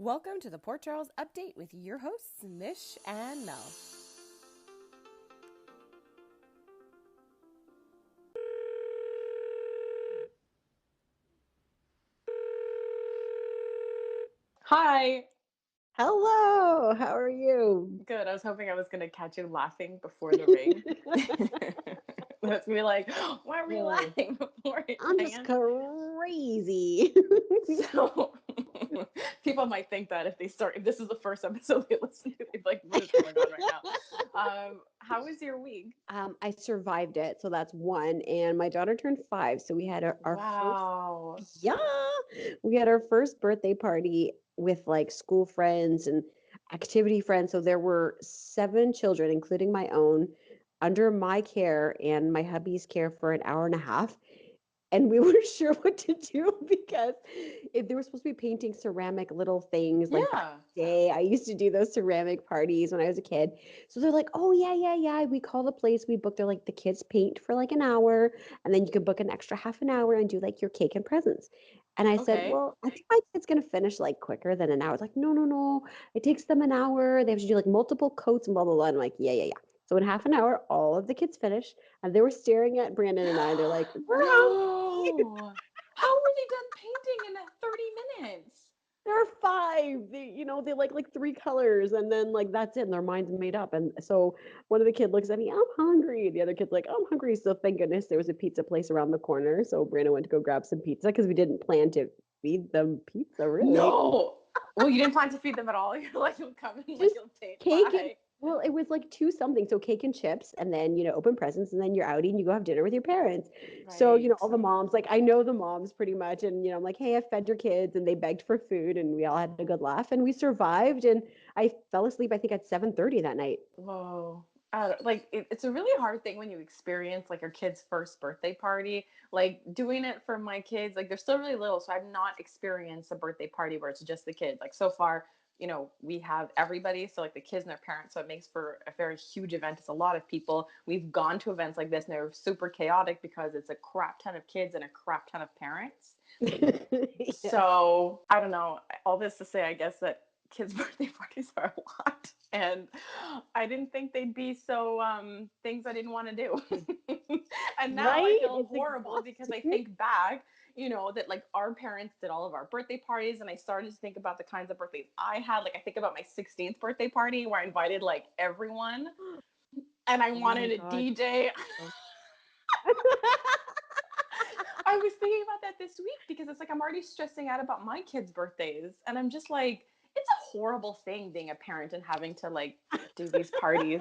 Welcome to the Port Charles Update with your hosts, Mish and Mel. Hi. Hello, how are you? Good. I was hoping I was going to catch you laughing before the ring. Let's be like, why are we Oh, laughing before it I'm just ran? crazy. So people might think that if this is the first episode they listen to, they'd be like, what is going on right now? How was your week? I survived it, so that's one. And my daughter turned 5, so we had our first, Wow. yeah, we had our first birthday party with like school friends and activity friends. So there were 7 children, including my own, under my care and my hubby's care for an hour and a half. And we weren't sure what to do because they were supposed to be painting ceramic little things like back Yeah. in the day. I used to do those ceramic parties when I was a kid. So they're like, oh, yeah. We call the place, we booked, they're like, the kids paint for like an hour, and then you can book an extra half an hour and do like your cake and presents. And I said, Okay. well, I think my kid's going to finish like quicker than an hour. It's like, no. It takes them an hour. They have to do like multiple coats and blah, blah, blah. And I'm like, yeah. So in half an hour, all of the kids finished. And they were staring at Brandon and I. They're like, we're hungry. No. How were they done painting in 30 minutes? There are 5. They like 3 colors, and then like that's it. And their mind's made up. And so one of the kid looks at me, I'm hungry. The other kid's like, I'm hungry. So thank goodness there was a pizza place around the corner. So Brandon went to go grab some pizza because we didn't plan to feed them pizza really. No. Well, you didn't plan to feed them at all. You're like, you'll come and like Just you'll take cake and bye. well, it was like 2 something. So cake and chips, and then open presents, and then you're out and you go have dinner with your parents. So Right. all the moms, like I know the moms pretty much, and I'm like, hey, I fed your kids, and they begged for food, and we all had a good laugh, and we survived. And I fell asleep, I think, at 7:30 that night. Whoa. It's a really hard thing when you experience like your kid's first birthday party. Like doing it for my kids, like they're still really little, so I've not experienced a birthday party where it's just the kids. Like so far, we have everybody, so like the kids and their parents, so it makes for a very huge event. It's a lot of people. We've gone to events like this and they're super chaotic because it's a crap ton of kids and a crap ton of parents. Yes. So I don't know. All this to say, I guess that kids' birthday parties are a lot, and I didn't think they'd be so things I didn't want to do. And now I Right? feel It's horrible because I exhausting. think back, that like our parents did all of our birthday parties, and I started to think about the kinds of birthdays I had. Like I think about my 16th birthday party where I invited like everyone, and I Oh my wanted a gosh. DJ. Oh. I was thinking about that this week because it's like I'm already stressing out about my kids' birthdays. And I'm just like, it's a horrible thing being a parent and having to like do these parties.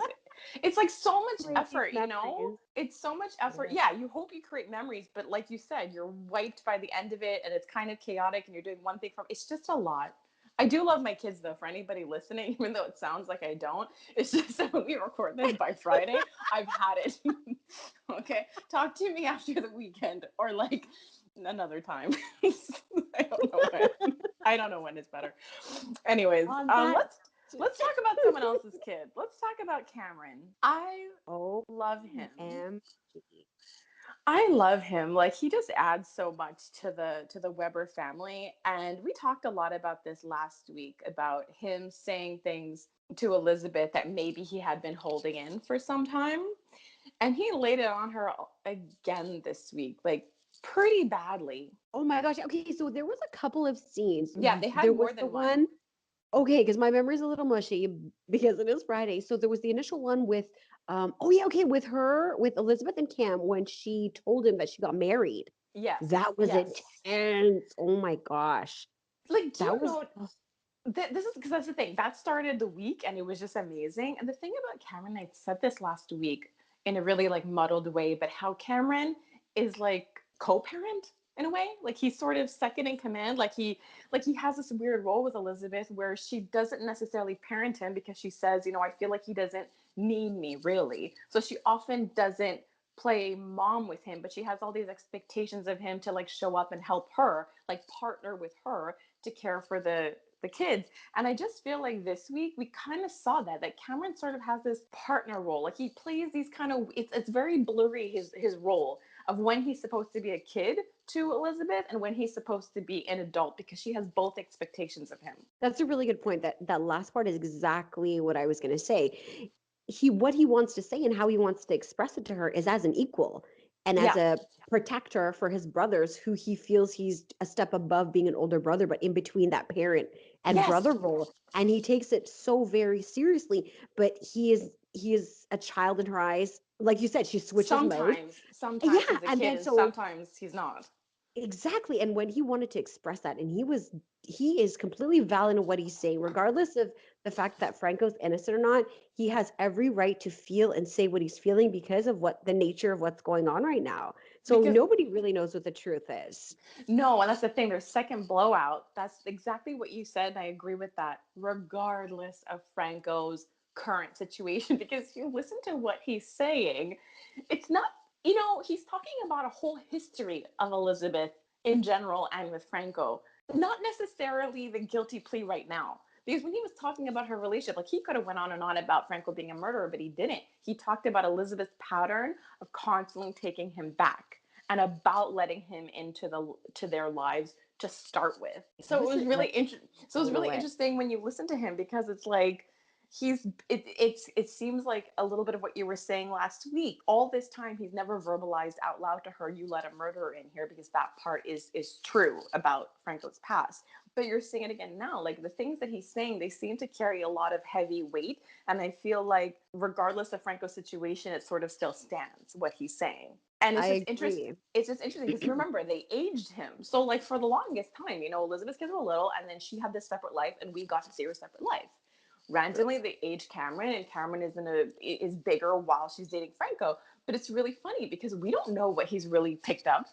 It's like so much Create these effort, you know? memories. It's so much effort. Yeah. Yeah, you hope you create memories, but like you said, you're wiped by the end of it and it's kind of chaotic and you're doing one thing from it's just a lot. I do love my kids though, for anybody listening, even though it sounds like I don't. It's just that when we record this by Friday, I've had it. Okay. Talk to me after the weekend or like another time. I don't know when. I don't know when it's better. Anyways, On that. let's talk about someone else's kid. Let's talk about Cameron. I love him. OMG. I love him. Like he just adds so much to the Weber family. And we talked a lot about this last week about him saying things to Elizabeth that maybe he had been holding in for some time. And he laid it on her again this week, like pretty badly. Oh my gosh. Okay, so there was a couple of scenes. Yeah, they had There more was the than one. one, okay, because my memory's a little mushy because it is Friday. So there was the initial one with, oh yeah, okay, with her, with Elizabeth and Cam when she told him that she got married. Yes, That was yes. intense. Oh my gosh. Like, do That you was, know this is because that's the thing that started the week and it was just amazing. And the thing about Cameron, I said this last week in a really like muddled way, but how Cameron is like co-parent in a way, like he's sort of second in command. Like he has this weird role with Elizabeth where she doesn't necessarily parent him because she says, I feel like he doesn't need me really. So she often doesn't play mom with him, but she has all these expectations of him to like show up and help her, like partner with her to care for the kids. And I just feel like this week we kind of saw that Cameron sort of has this partner role. Like he plays these kind of it's very blurry his role. of when he's supposed to be a kid to Elizabeth and when he's supposed to be an adult, because she has both expectations of him. That's a really good point. That last part is exactly what I was going to say. What he wants to say and how he wants to express it to her is as an equal and as Yeah. a protector for his brothers who he feels he's a step above being an older brother, but in between that parent and Yes. brother role. And he takes it so very seriously, but he is a child in her eyes. Like you said, she switches modes. Sometimes Yeah. he's a And kid then and so sometimes he's not. exactly. And when he wanted to express that, and he is completely valid in what he's saying, regardless of the fact that Franco's innocent or not, he has every right to feel and say what he's feeling because of what the nature of what's going on right now. So Because nobody really knows what the truth is. no, and that's the thing. Their second blowout, that's exactly what you said. And I agree with that, regardless of Franco's current situation. Because if you listen to what he's saying, it's not, he's talking about a whole history of Elizabeth in general and with Franco, not necessarily the guilty plea right now. Because when he was talking about her relationship, like he could have went on and on about Franco being a murderer, but he didn't. He talked about Elizabeth's pattern of constantly taking him back and about letting him into their lives to start with. He So it was was really like interesting. So it was blown really away. interesting when you listen to him, because it's like it seems like a little bit of what you were saying last week. All this time he's never verbalized out loud to her, "You let a murderer in here," because that part is true about Franco's past. But you're seeing it again now. Like the things that he's saying, they seem to carry a lot of heavy weight. And I feel like regardless of Franco's situation, it sort of still stands what he's saying. And I it's just interesting. agree. It's just interesting because remember, they aged him. So like for the longest time, Elizabeth's kids were little, and then she had this separate life, and we got to see her separate life. Randomly, they aged Cameron, and Cameron is bigger while she's dating Franco. But it's really funny because we don't know what he's really picked up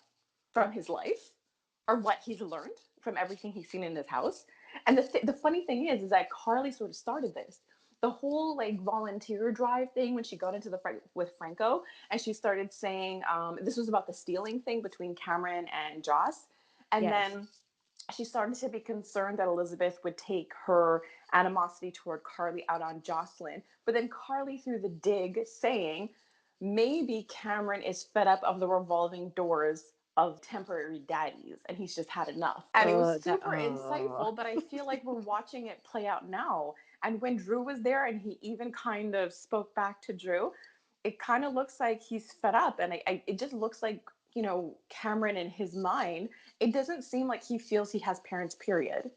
from his life or what he's learned from everything he's seen in his house. And the funny thing is that Carly sort of started this. The whole like volunteer drive thing when she got into the fight with Franco, and she started saying this was about the stealing thing between Cameron and Joss, and Yes. then she started to be concerned that Elizabeth would take her animosity toward Carly out on Jocelyn. But then Carly threw the dig saying, maybe Cameron is fed up of the revolving doors of temporary daddies and he's just had enough. And it was super Oh. insightful, but I feel like we're watching it play out now. And when Drew was there and he even kind of spoke back to Drew, it kind of looks like he's fed up. And it just looks like, Cameron in his mind, it doesn't seem like he feels he has parents, period.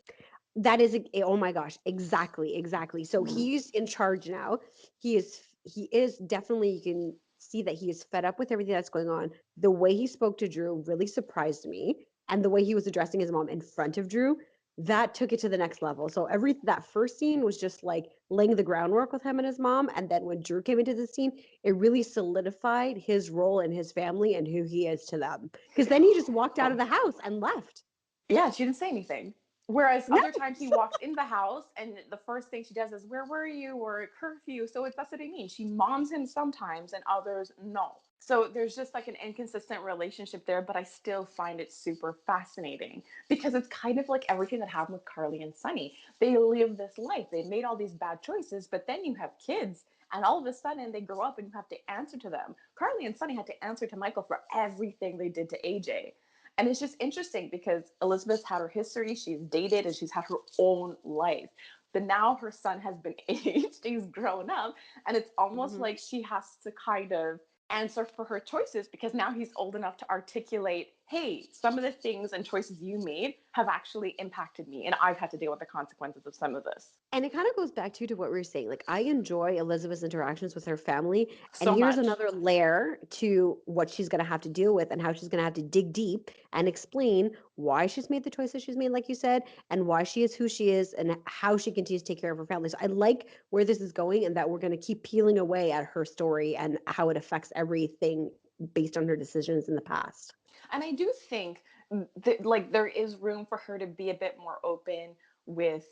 That is oh my gosh, exactly, exactly. So he's in charge now. He is definitely, you can see that he is fed up with everything that's going on. The way he spoke to Drew really surprised me, and the way he was addressing his mom in front of Drew, that took it to the next level. So every that first scene was just like laying the groundwork with him and his mom, and then when Drew came into the scene, it really solidified his role in his family and who he is to them. Because then he just walked out of Oh. the house and left. Yeah, she didn't say anything. Whereas No. other times he walks in the house and the first thing she does is, "Where were you?" or "Curfew." So that's what I mean. She moms him sometimes and others no. So there's just like an inconsistent relationship there, but I still find it super fascinating because it's kind of like everything that happened with Carly and Sunny. They live this life. They made all these bad choices, but then you have kids and all of a sudden they grow up and you have to answer to them. Carly and Sunny had to answer to Michael for everything they did to AJ. And it's just interesting because Elizabeth's had her history, she's dated, and she's had her own life. But now her son has been aged, he's grown up, and it's almost Mhm. like she has to kind of answer for her choices because now he's old enough to articulate, hey, some of the things and choices you made have actually impacted me, and I've had to deal with the consequences of some of this. And it kind of goes back to what we were saying. Like, I enjoy Elizabeth's interactions with her family. And So here's much. another layer to what she's going to have to deal with and how she's going to have to dig deep and explain why she's made the choices she's made, like you said, and why she is who she is and how she continues to take care of her family. So I like where this is going and that we're going to keep peeling away at her story and how it affects everything based on her decisions in the past. And I do think that like there is room for her to be a bit more open with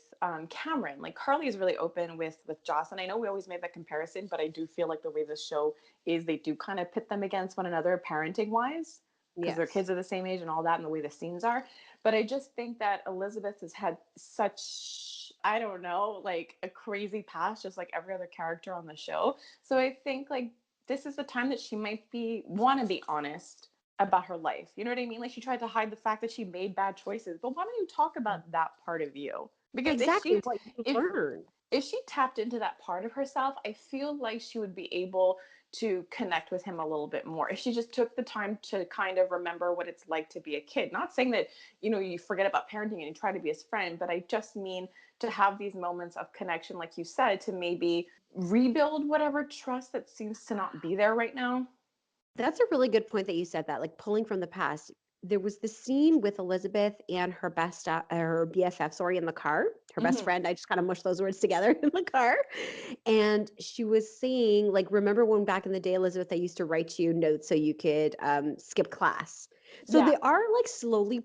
Cameron. Like Carly is really open with Joss, and I know we always made that comparison, but I do feel like the way this show is, they do kind of pit them against one another, parenting wise, because their Yes. kids are the same age and all that, and the way the scenes are. But I just think that Elizabeth has had such, I don't know, like a crazy past, just like every other character on the show. So I think like this is the time that she might be want to be honest about her life. You know what I mean? Like she tried to hide the fact that she made bad choices. But why don't you talk about that part of you? Because Exactly what you if learned. if she tapped into that part of herself, I feel like she would be able to connect with him a little bit more. If she just took the time to kind of remember what it's like to be a kid. Not saying that, you forget about parenting and you try to be his friend, but I just mean to have these moments of connection, like you said, to maybe rebuild whatever trust that seems to not be there right now. That's a really good point that you said that, like pulling from the past. There was the scene with Elizabeth and her BFF, sorry, in the car, her best Mm-hmm. friend. I just kind of mushed those words together in the car. And she was saying, like, remember when back in the day, Elizabeth, I used to write you notes so you could skip class. So Yeah. they are like slowly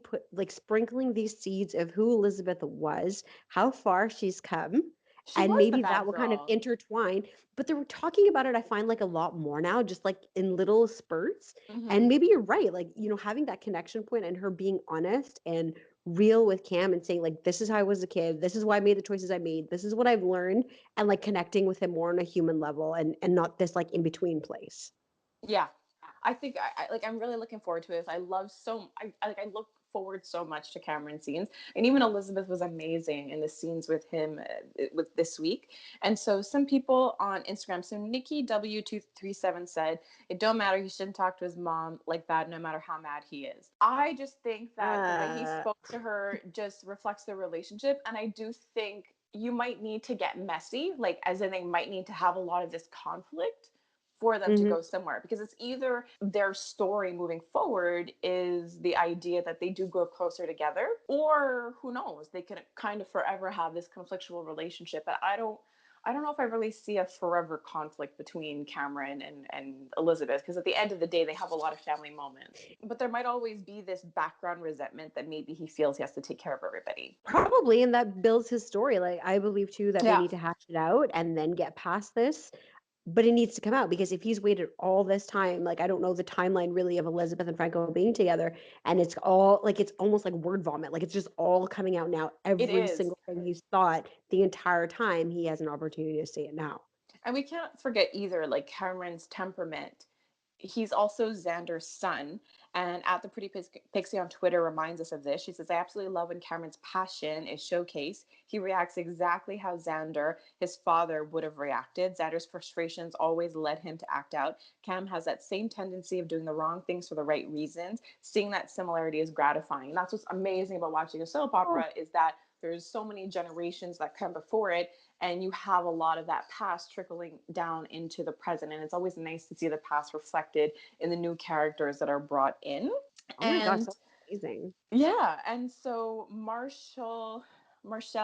sprinkling these seeds of who Elizabeth was, how far she's come, She and was the maybe that bad will kind of girl. intertwine. But they were talking about it, I find, like a lot more now, just like in little spurts. Mm-hmm. And maybe you're right, like, having that connection point and her being honest and real with Cam and saying, like, this is how I was a kid, this is why I made the choices I made, this is what I've learned, and like connecting with him more on a human level and not this like in between place. Yeah, I think I'm really looking forward to this. I love so I look forward so much to Cameron scenes, and even Elizabeth was amazing in the scenes with him with this week. And so some people on Instagram, so Nikki W237 said it don't matter. He shouldn't talk to his mom like that, no matter how mad he is. I just think that the way he Uh, spoke to her just reflects their relationship, and I do think you might need to get messy, like as in they might need to have a lot of this conflict for them to mhm. go somewhere, because it's either their story moving forward is the idea that they do grow closer together, or who knows, they can kind of forever have this conflictual relationship. But I don't know if I really see a forever conflict between Cameron and Elizabeth, because at the end of the day they have a lot of family moments, but there might always be this background resentment that maybe he feels he has to take care of everybody. Probably, and that builds his story. Like I believe too that they Yeah, need to hash it out and then get past this. But it needs to come out because if he's waited all this time, like I don't know the timeline really of Elizabeth and Franco being together, and it's all like it's almost like word vomit. Like it's just all coming out now. it Every is. single thing he's thought the entire time, he has an opportunity to say it now. And we can't forget either, like Cameron's temperament. He's also Xander's son. And at the Pretty Pixie on Twitter reminds us of this. She says, I absolutely love when Cameron's passion is showcased. He reacts exactly how Xander, his father, would have reacted. Xander's frustrations always led him to act out. Cam has that same tendency of doing the wrong things for the right reasons. Seeing that similarity is gratifying. And that's what's amazing about watching a soap Oh, opera, is that there's so many generations that come before it, and you have a lot of that past trickling down into the present, and it's always nice to see the past reflected in the new characters that are brought in. oh my gosh, And that's amazing. yeah, and so Marshall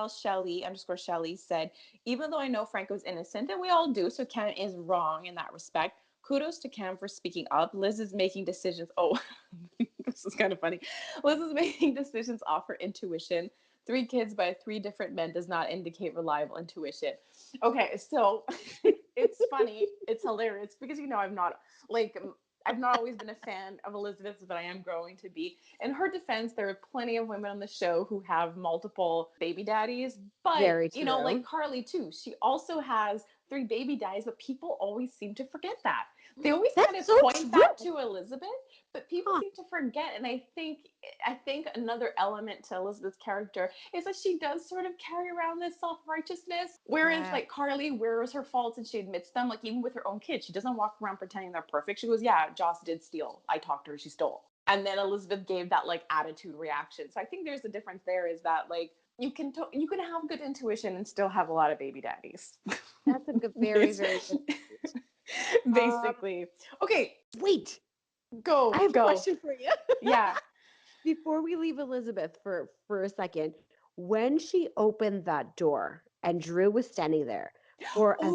Shelley underscore Shelley said, even though I know Franco's innocent, and we all do, so Cam is wrong in that respect. Kudos to Cam for speaking up. Liz is making decisions. Oh, this is kind of funny. Liz is making decisions off her intuition. 3 kids by 3 different men does not indicate reliable intuition. Okay, so it's funny. It's hilarious because like I've not always been a fan of Elizabeth, but I am growing to be. In her defense, there are plenty of women on the show who have multiple baby daddies, but Very like true. Carly too, she also has 3 baby daddies, but people always seem to forget that. They always kind That's of so point that true. to Elizabeth, but people Huh. seem to forget. And I think another element to Elizabeth's character is that she does sort of carry around this self-righteousness, whereas Yeah. like Carly wears her faults and she admits them. Like even with her own kids, she doesn't walk around pretending they're perfect. She goes, yeah, Joss did steal, I talked to her, she stole. And then Elizabeth gave that like attitude reaction. So I think there's a difference there, is that like you can have good intuition and still have a lot of baby daddies. That's a good, very, very good point. Um, Basically. Okay, wait, I go have a go. question for you. Yeah. Before we leave Elizabeth for a second, when she opened that door and Drew was standing there Oh, for a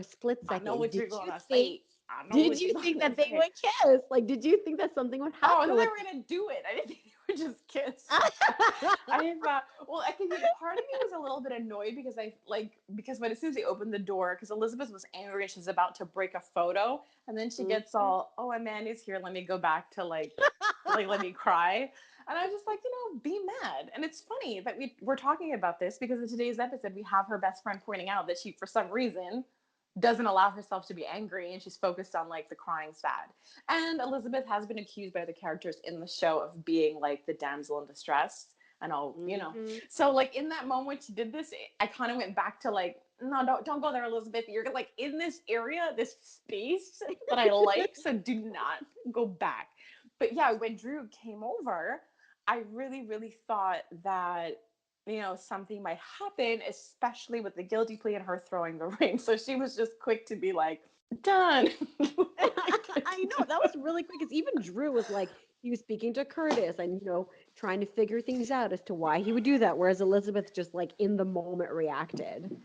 split I know second, what you're gonna think say. I know did what you you're think gonna that they say. would kiss? Like, did you think that something would Oh, I happen thought they with were them? gonna do it. I didn't think they would just kiss. I thought, well, I think part of me was a little bit annoyed because when as soon as they opened the door, because Elizabeth was angry and she's about to break a photo, and then she gets Mhm. all, oh, Amanda's here. Let me go back to like let me cry. And I was just like, be mad. And it's funny that we're talking about this because in today's episode we have her best friend pointing out that she, for some reason, doesn't allow herself to be angry, and she's focused on like the crying sad. And Elizabeth has been accused by the characters in the show of being like the damsel in distress and all, you know. Mhm. So like in that moment she did this, I kind of went back to like, no, don't go there, Elizabeth. You're like in this area, this space that I like, so do not go back. But yeah, when Drew came over, I really, really thought that, you know, something might happen, especially with the guilty plea and her throwing the ring. So she was just quick to be like, done. I know that was really quick because even Drew was like he was speaking to Curtis and trying to figure things out as to why he would do that, whereas Elizabeth just like in the moment reacted.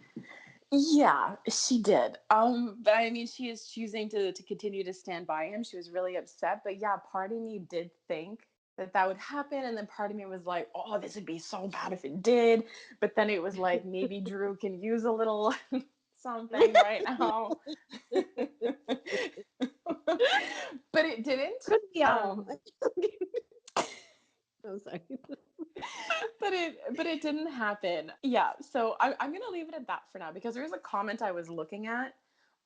Yeah, she did. But I mean, she is choosing to continue to stand by him. She was really upset. But yeah, part of me did think that that would happen, and then part of me was like, "Oh, this would be so bad if it did." But then it was like, maybe Drew can use a little something right now. But it didn't. Could be all. Um, I'm sorry. but it didn't happen. Yeah, so I'm gonna leave it at that for now because there's a comment I was looking at,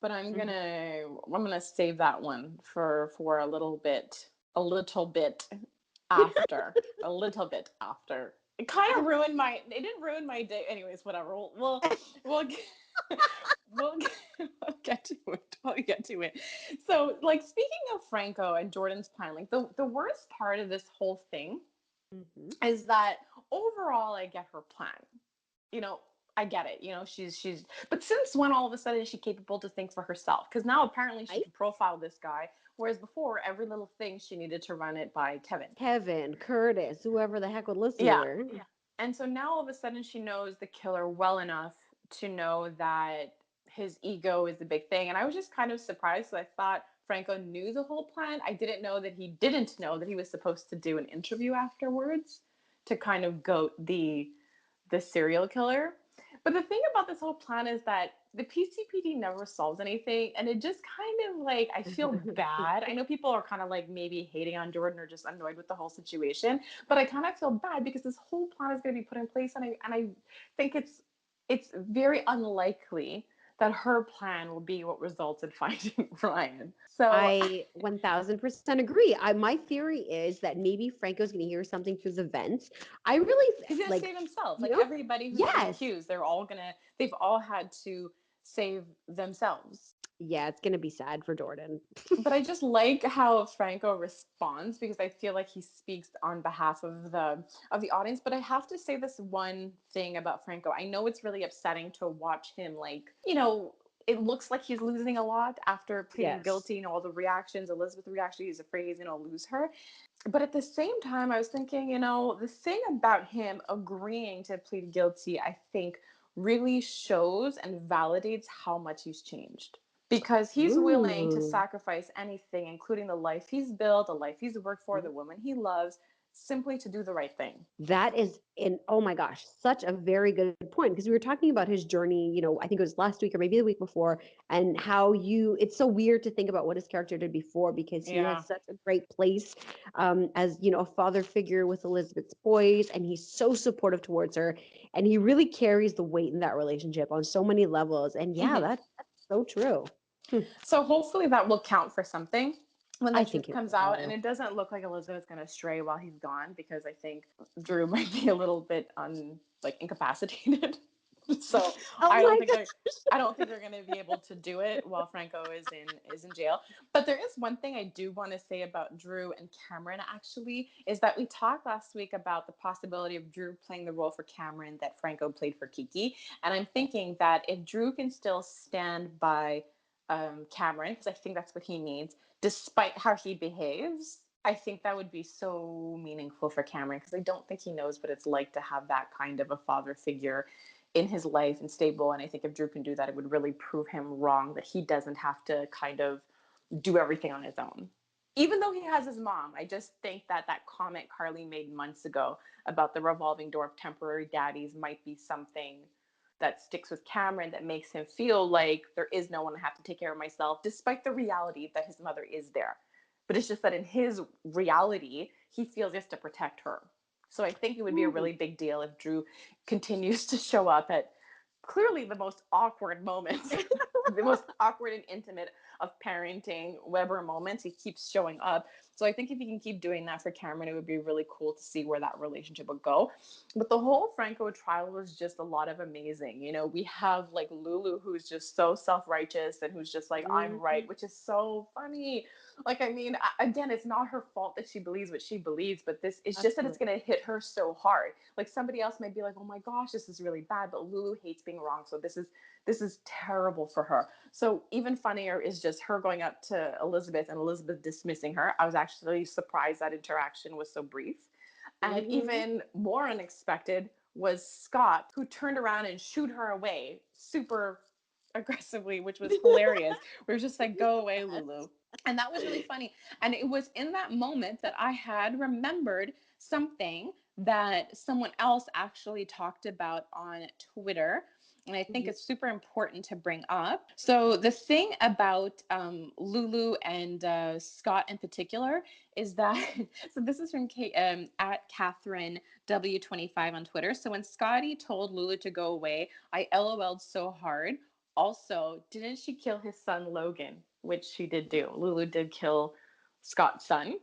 but I'm gonna save that one for a little bit after a little bit after. It kind of ruined my. It didn't ruin my day. Anyways, whatever. We'll get, we'll get, we'll get to it. We'll get to it. So, like speaking of Franco and Jordan's plan, like the worst part of this whole thing Mhm. is that overall I get her plan. You know, I get it. You know, she's but since when all of a sudden is she capable to think for herself? Because now apparently she Right? can profile this guy, whereas before every little thing she needed to run it by Kevin. Kevin, Curtis, whoever the heck would listen to Yeah. her. Yeah. And so now all of a sudden she knows the killer well enough to know that his ego is the big thing. And I was just kind of surprised. So I thought Franco knew the whole plan. I didn't know that he didn't know that he was supposed to do an interview afterwards to kind of goat the serial killer. But the thing about this whole plan is that the PCPD never solves anything, and it just kind of like I feel bad. I know people are kind of like maybe hating on Jordan or just annoyed with the whole situation, but I kind of feel bad because this whole plan is going to be put in place, and I think it's very unlikely that her plan will be what results in finding Ryan. So I 1000% agree. My theory is that maybe Franco's going to hear something through the vents. I really he's gonna like, save himself. you Like know, everybody who's been yes. accused, they've all had to save themselves. Yeah, it's going to be sad for Jordan. But I just like how Franco responds because I feel like he speaks on behalf of the audience. But I have to say this one thing about Franco. I know it's really upsetting to watch him like, it looks like he's losing a lot after pleading Yes. guilty and all the reactions, Elizabeth reaction, he's afraid he's gonna lose her. But at the same time, I was thinking, the thing about him agreeing to plead guilty, I think really shows and validates how much he's changed because he's willing to Ooh. sacrifice anything, including the life he's built, the life he's worked for, the woman he loves, simply to do the right thing. That is oh my gosh, such a very good point because we were talking about his journey, I think it was last week or maybe the week before, and how it's so weird to think about what his character did before because he Yeah. has such a great place as, a father figure with Elizabeth's boys, and he's so supportive towards her, and he really carries the weight in that relationship on so many levels. And yeah, Mhm. that's so true. Hmm. So hopefully that will count for something when the I think truth it comes out. And will. it doesn't look like Elizabeth's going to stray while he's gone because I think Drew might be a little bit incapacitated. So Oh I my don't think they're I don't think they're going to be able to do it while Franco is in jail. But there is one thing I do want to say about Drew and Cameron actually is that we talked last week about the possibility of Drew playing the role for Cameron that Franco played for Kiki, and I'm thinking that if Drew can still stand by Cameron, because I think that's what he needs, despite how he behaves, I think that would be so meaningful for Cameron because I don't think he knows what it's like to have that kind of a father figure in his life and stable. And I think if Drew can do that, it would really prove him wrong that he doesn't have to kind of do everything on his own. Even though he has his mom, I just think that that comment Carly made months ago about the revolving door of temporary daddies might be something that sticks with Cameron that makes him feel like there is no one I have to take care of myself, despite the reality that his mother is there. But it's just that in his reality, he feels he has to protect her. So I think it would be a Ooh. really big deal if Drew continues to show up at clearly the most awkward moments the most awkward and intimate of parenting Weber moments. He keeps showing up. So I think if he can keep doing that for Cameron, it would be really cool to see where that relationship would go. But the whole Franco trial was just a lot of amazing. You know, we have like Lulu, who's just so self-righteous and who's just like, I'm right, which is so funny. Like, I mean, again, it's not her fault that she believes what she believes, but this it's just that it's going to hit her so hard. Like somebody else might be like, oh my gosh, this is really bad, but Lulu hates being wrong. So this is terrible for her. So even funnier is just her going up to Elizabeth and Elizabeth dismissing her. I was actually surprised that interaction was so brief. And even more unexpected was Scott, who turned around and shooed her away super aggressively, which was hilarious. We were just like, go away, Lulu. And that was really funny. And it was in that moment that I had remembered something that someone else actually talked about on Twitter. And I think it's super important to bring up. So, the thing about Lulu and Scott in particular is that, so this is from at Catherine W25 on Twitter. So, when Scotty told Lulu to go away, I LOL'd so hard. Also, didn't she kill his son Logan? Which she did do. Lulu did kill Scott's son.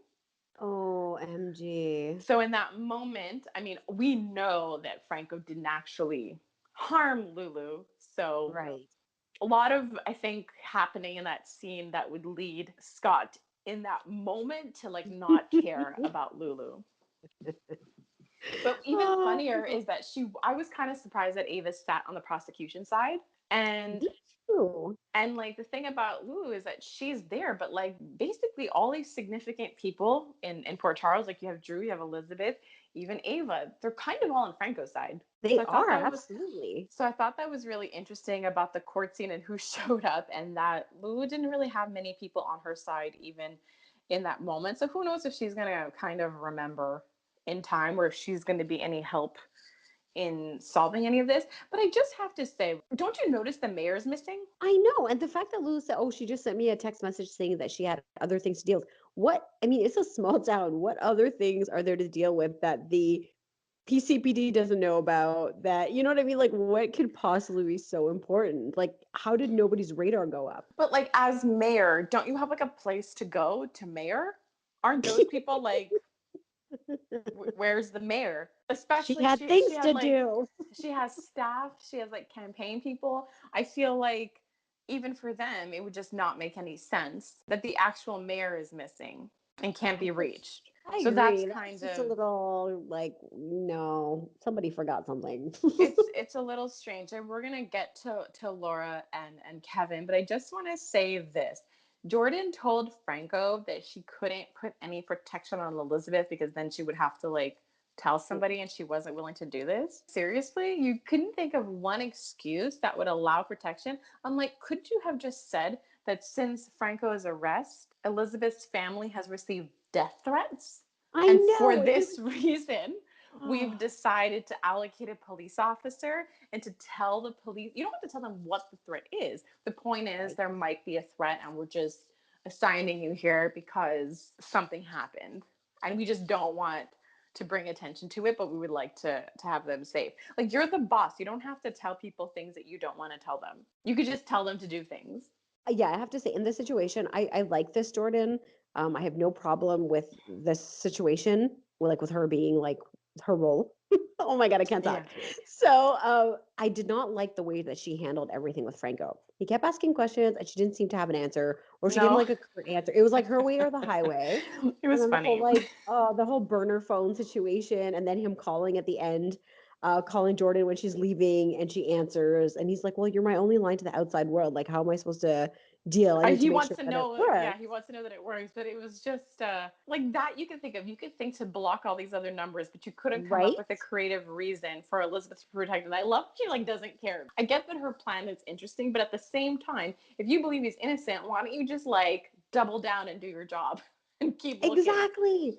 Oh, MG. So in that moment, I mean, we know that Franco didn't actually harm Lulu. So Right. a lot of, I think, happening in that scene that would lead Scott in that moment to like not care about Lulu. But even funnier is that I was kind of surprised that Ava sat on the prosecution side. And Me too. And like the thing about Lulu is that she's there, but like basically all these significant people in Port Charles, like you have Drew, you have Elizabeth, even Ava, they're kind of all on Franco's side. They So I thought are, that was absolutely. so I thought that was really interesting about the court scene and who showed up, and that Lulu didn't really have many people on her side even in that moment. So who knows if she's gonna kind of remember in time or if she's gonna be any help in solving any of this. But I just have to say, don't you notice the mayor's missing? I know. And the fact that Lulu said, oh, she just sent me a text message saying that she had other things to deal with. What, I mean, it's a small town. What other things are there to deal with that the PCPD doesn't know about that? You know what I mean? Like, what could possibly be so important? Like, how did nobody's radar go up? But like as mayor, don't you have like a place to go to mayor? Aren't those people like where's the mayor? She Especially had she things had to like do. she has staff, she has like campaign people. I feel like even for them it would just not make any sense that the actual mayor is missing and can't be reached. I So that's agree. That's kind just a of little like, no, somebody forgot something. it's a little strange. And we're gonna get to Laura and Kevin, but I just want to say this. Jordan told Franco that she couldn't put any protection on Elizabeth because then she would have to like tell somebody, and she wasn't willing to do this. Seriously, you couldn't think of one excuse that would allow protection? I'm like, could you have just said that since Franco's arrest, Elizabeth's family has received death threats, I and for know. this reason we've decided to allocate a police officer and to tell the police. You don't have to tell them what the threat is. The point is Right. there might be a threat and we're just assigning you here because something happened and we just don't want to bring attention to it, but we would like to have them safe. Like, you're the boss, you don't have to tell people things that you don't want to tell them. You could just tell them to do things. Yeah, I have to say, in this situation, I like this Jordan. I have no problem with this situation, like with her being like her role. Oh my God, I can't Yeah. talk. So I did not like the way that she handled everything with Franco. He kept asking questions and she didn't seem to have an answer, or she gave him No. like a clear answer. It was like her way or the highway. It And was then funny. the whole burner phone situation, and then him calling at the end, calling Jordan when she's leaving, and she answers, and he's like, "Well, you're my only line to the outside world. Like, how am I supposed to deal? I need to He make wants sure to that it know, yeah, he works." wants to know that it works. But it was just like that you could think of. You could think to block all these other numbers, but you couldn't come up Right? with a creative reason for Elizabeth to protect him. I love that she like doesn't care. I get that her plan is interesting, but at the same time, if you believe he's innocent, why don't you just like double down and do your job and keep looking? Exactly.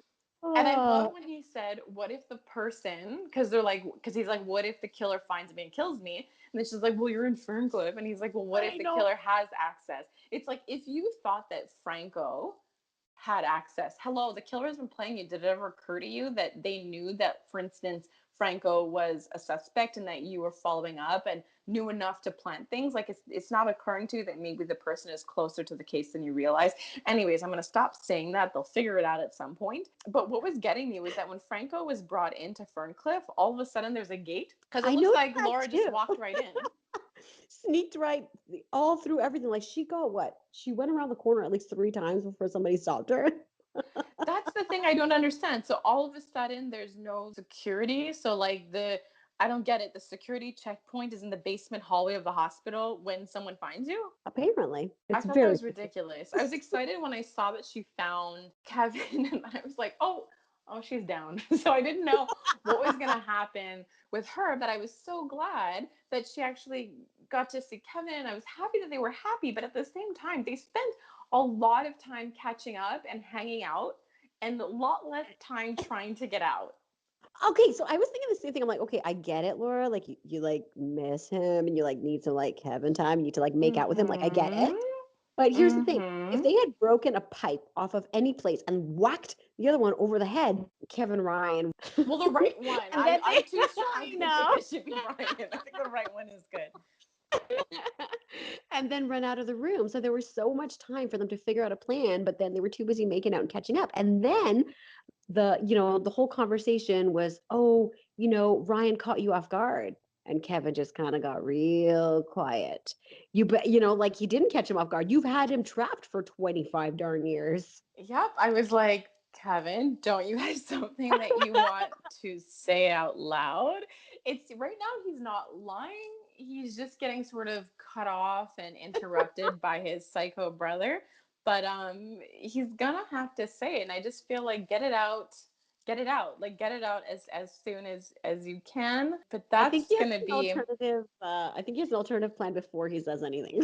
And I love Oh, when he said, "What if the person?" Because they're like, because he's like, "What if the killer finds me and kills me?" And then she's like, "Well, you're in Ferncliff," and he's like, "Well, what if I the know. killer has access?" It's like if you thought that Franco had access. Hello, the killer has been playing you. Did it ever occur to you that they knew that, for instance, Franco was a suspect and that you were following up and knew enough to plant things. Like it's not occurring to you that maybe the person is closer to the case than you realize. Anyways, I'm going to stop saying that. They'll figure it out at some point. But what was getting me was that when Franco was brought into Ferncliff, all of a sudden there's a gate because it I looks noticed like that Laura just too. walked right in. Sneaked right all through everything. Like she got what? She went around the corner at least 3 times before somebody stopped her. That's the thing I don't understand. So all of a sudden there's no security. So like I don't get it. The security checkpoint is in the basement hallway of the hospital when someone finds you. Apparently, I it's thought that very was ridiculous. I was excited when I saw that she found Kevin and I was like, oh, she's down. So I didn't know what was going to happen with her, but I was so glad that she actually got to see Kevin. I was happy that they were happy, but at the same time, they spent a lot of time catching up and hanging out and a lot less time trying to get out. okay. So I was thinking the same thing. I'm like, okay, I get it, Laura. Like you like miss him and you like need some like Kevin time. You need to like make out with him. Like I get Mhm. it. But here's the thing: if Mhm. they had broken a pipe off of any place and whacked the other one over the head, Kevin Ryan, Well, the right one. and then I'm they, too strong I to think know. it should be Brian. I think the right one is good. and then run out of the room. So there was so much time for them to figure out a plan, but then they were too busy making out and catching up. And then the whole conversation was, oh, Ryan caught you off guard. And Kevin just kind of got real quiet. Like he didn't catch him off guard. You've had him trapped for 25 darn years. Yep. I was like, Kevin, don't you have something that you want to say out loud? It's right now he's not lying. He's just getting sort of cut off and interrupted by his psycho brother. But he's gonna have to say it. And I just feel like get it out. Like get it out as soon as you can. But I think that's he has gonna an be alternative. I think he has an alternative plan before he says anything.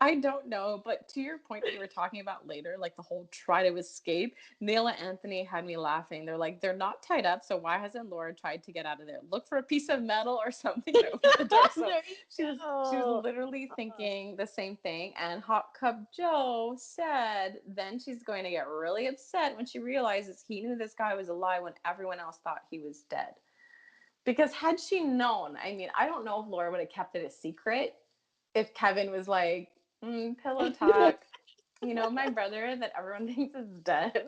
I don't know, but to your point that you were talking about later, like the whole try to escape, Neil and Anthony had me laughing. They're like, they're not tied up, so why hasn't Laura tried to get out of there? Look for a piece of metal or something to open the door. So There you she was go. literally thinking the same thing. And Hot Cup Joe said then she's going to get really upset when she realizes he knew this guy was alive when everyone else thought he was dead. Because had she known, I mean, I don't know if Laura would have kept it a secret if Kevin was like, pillow talk, my brother that everyone thinks is dead,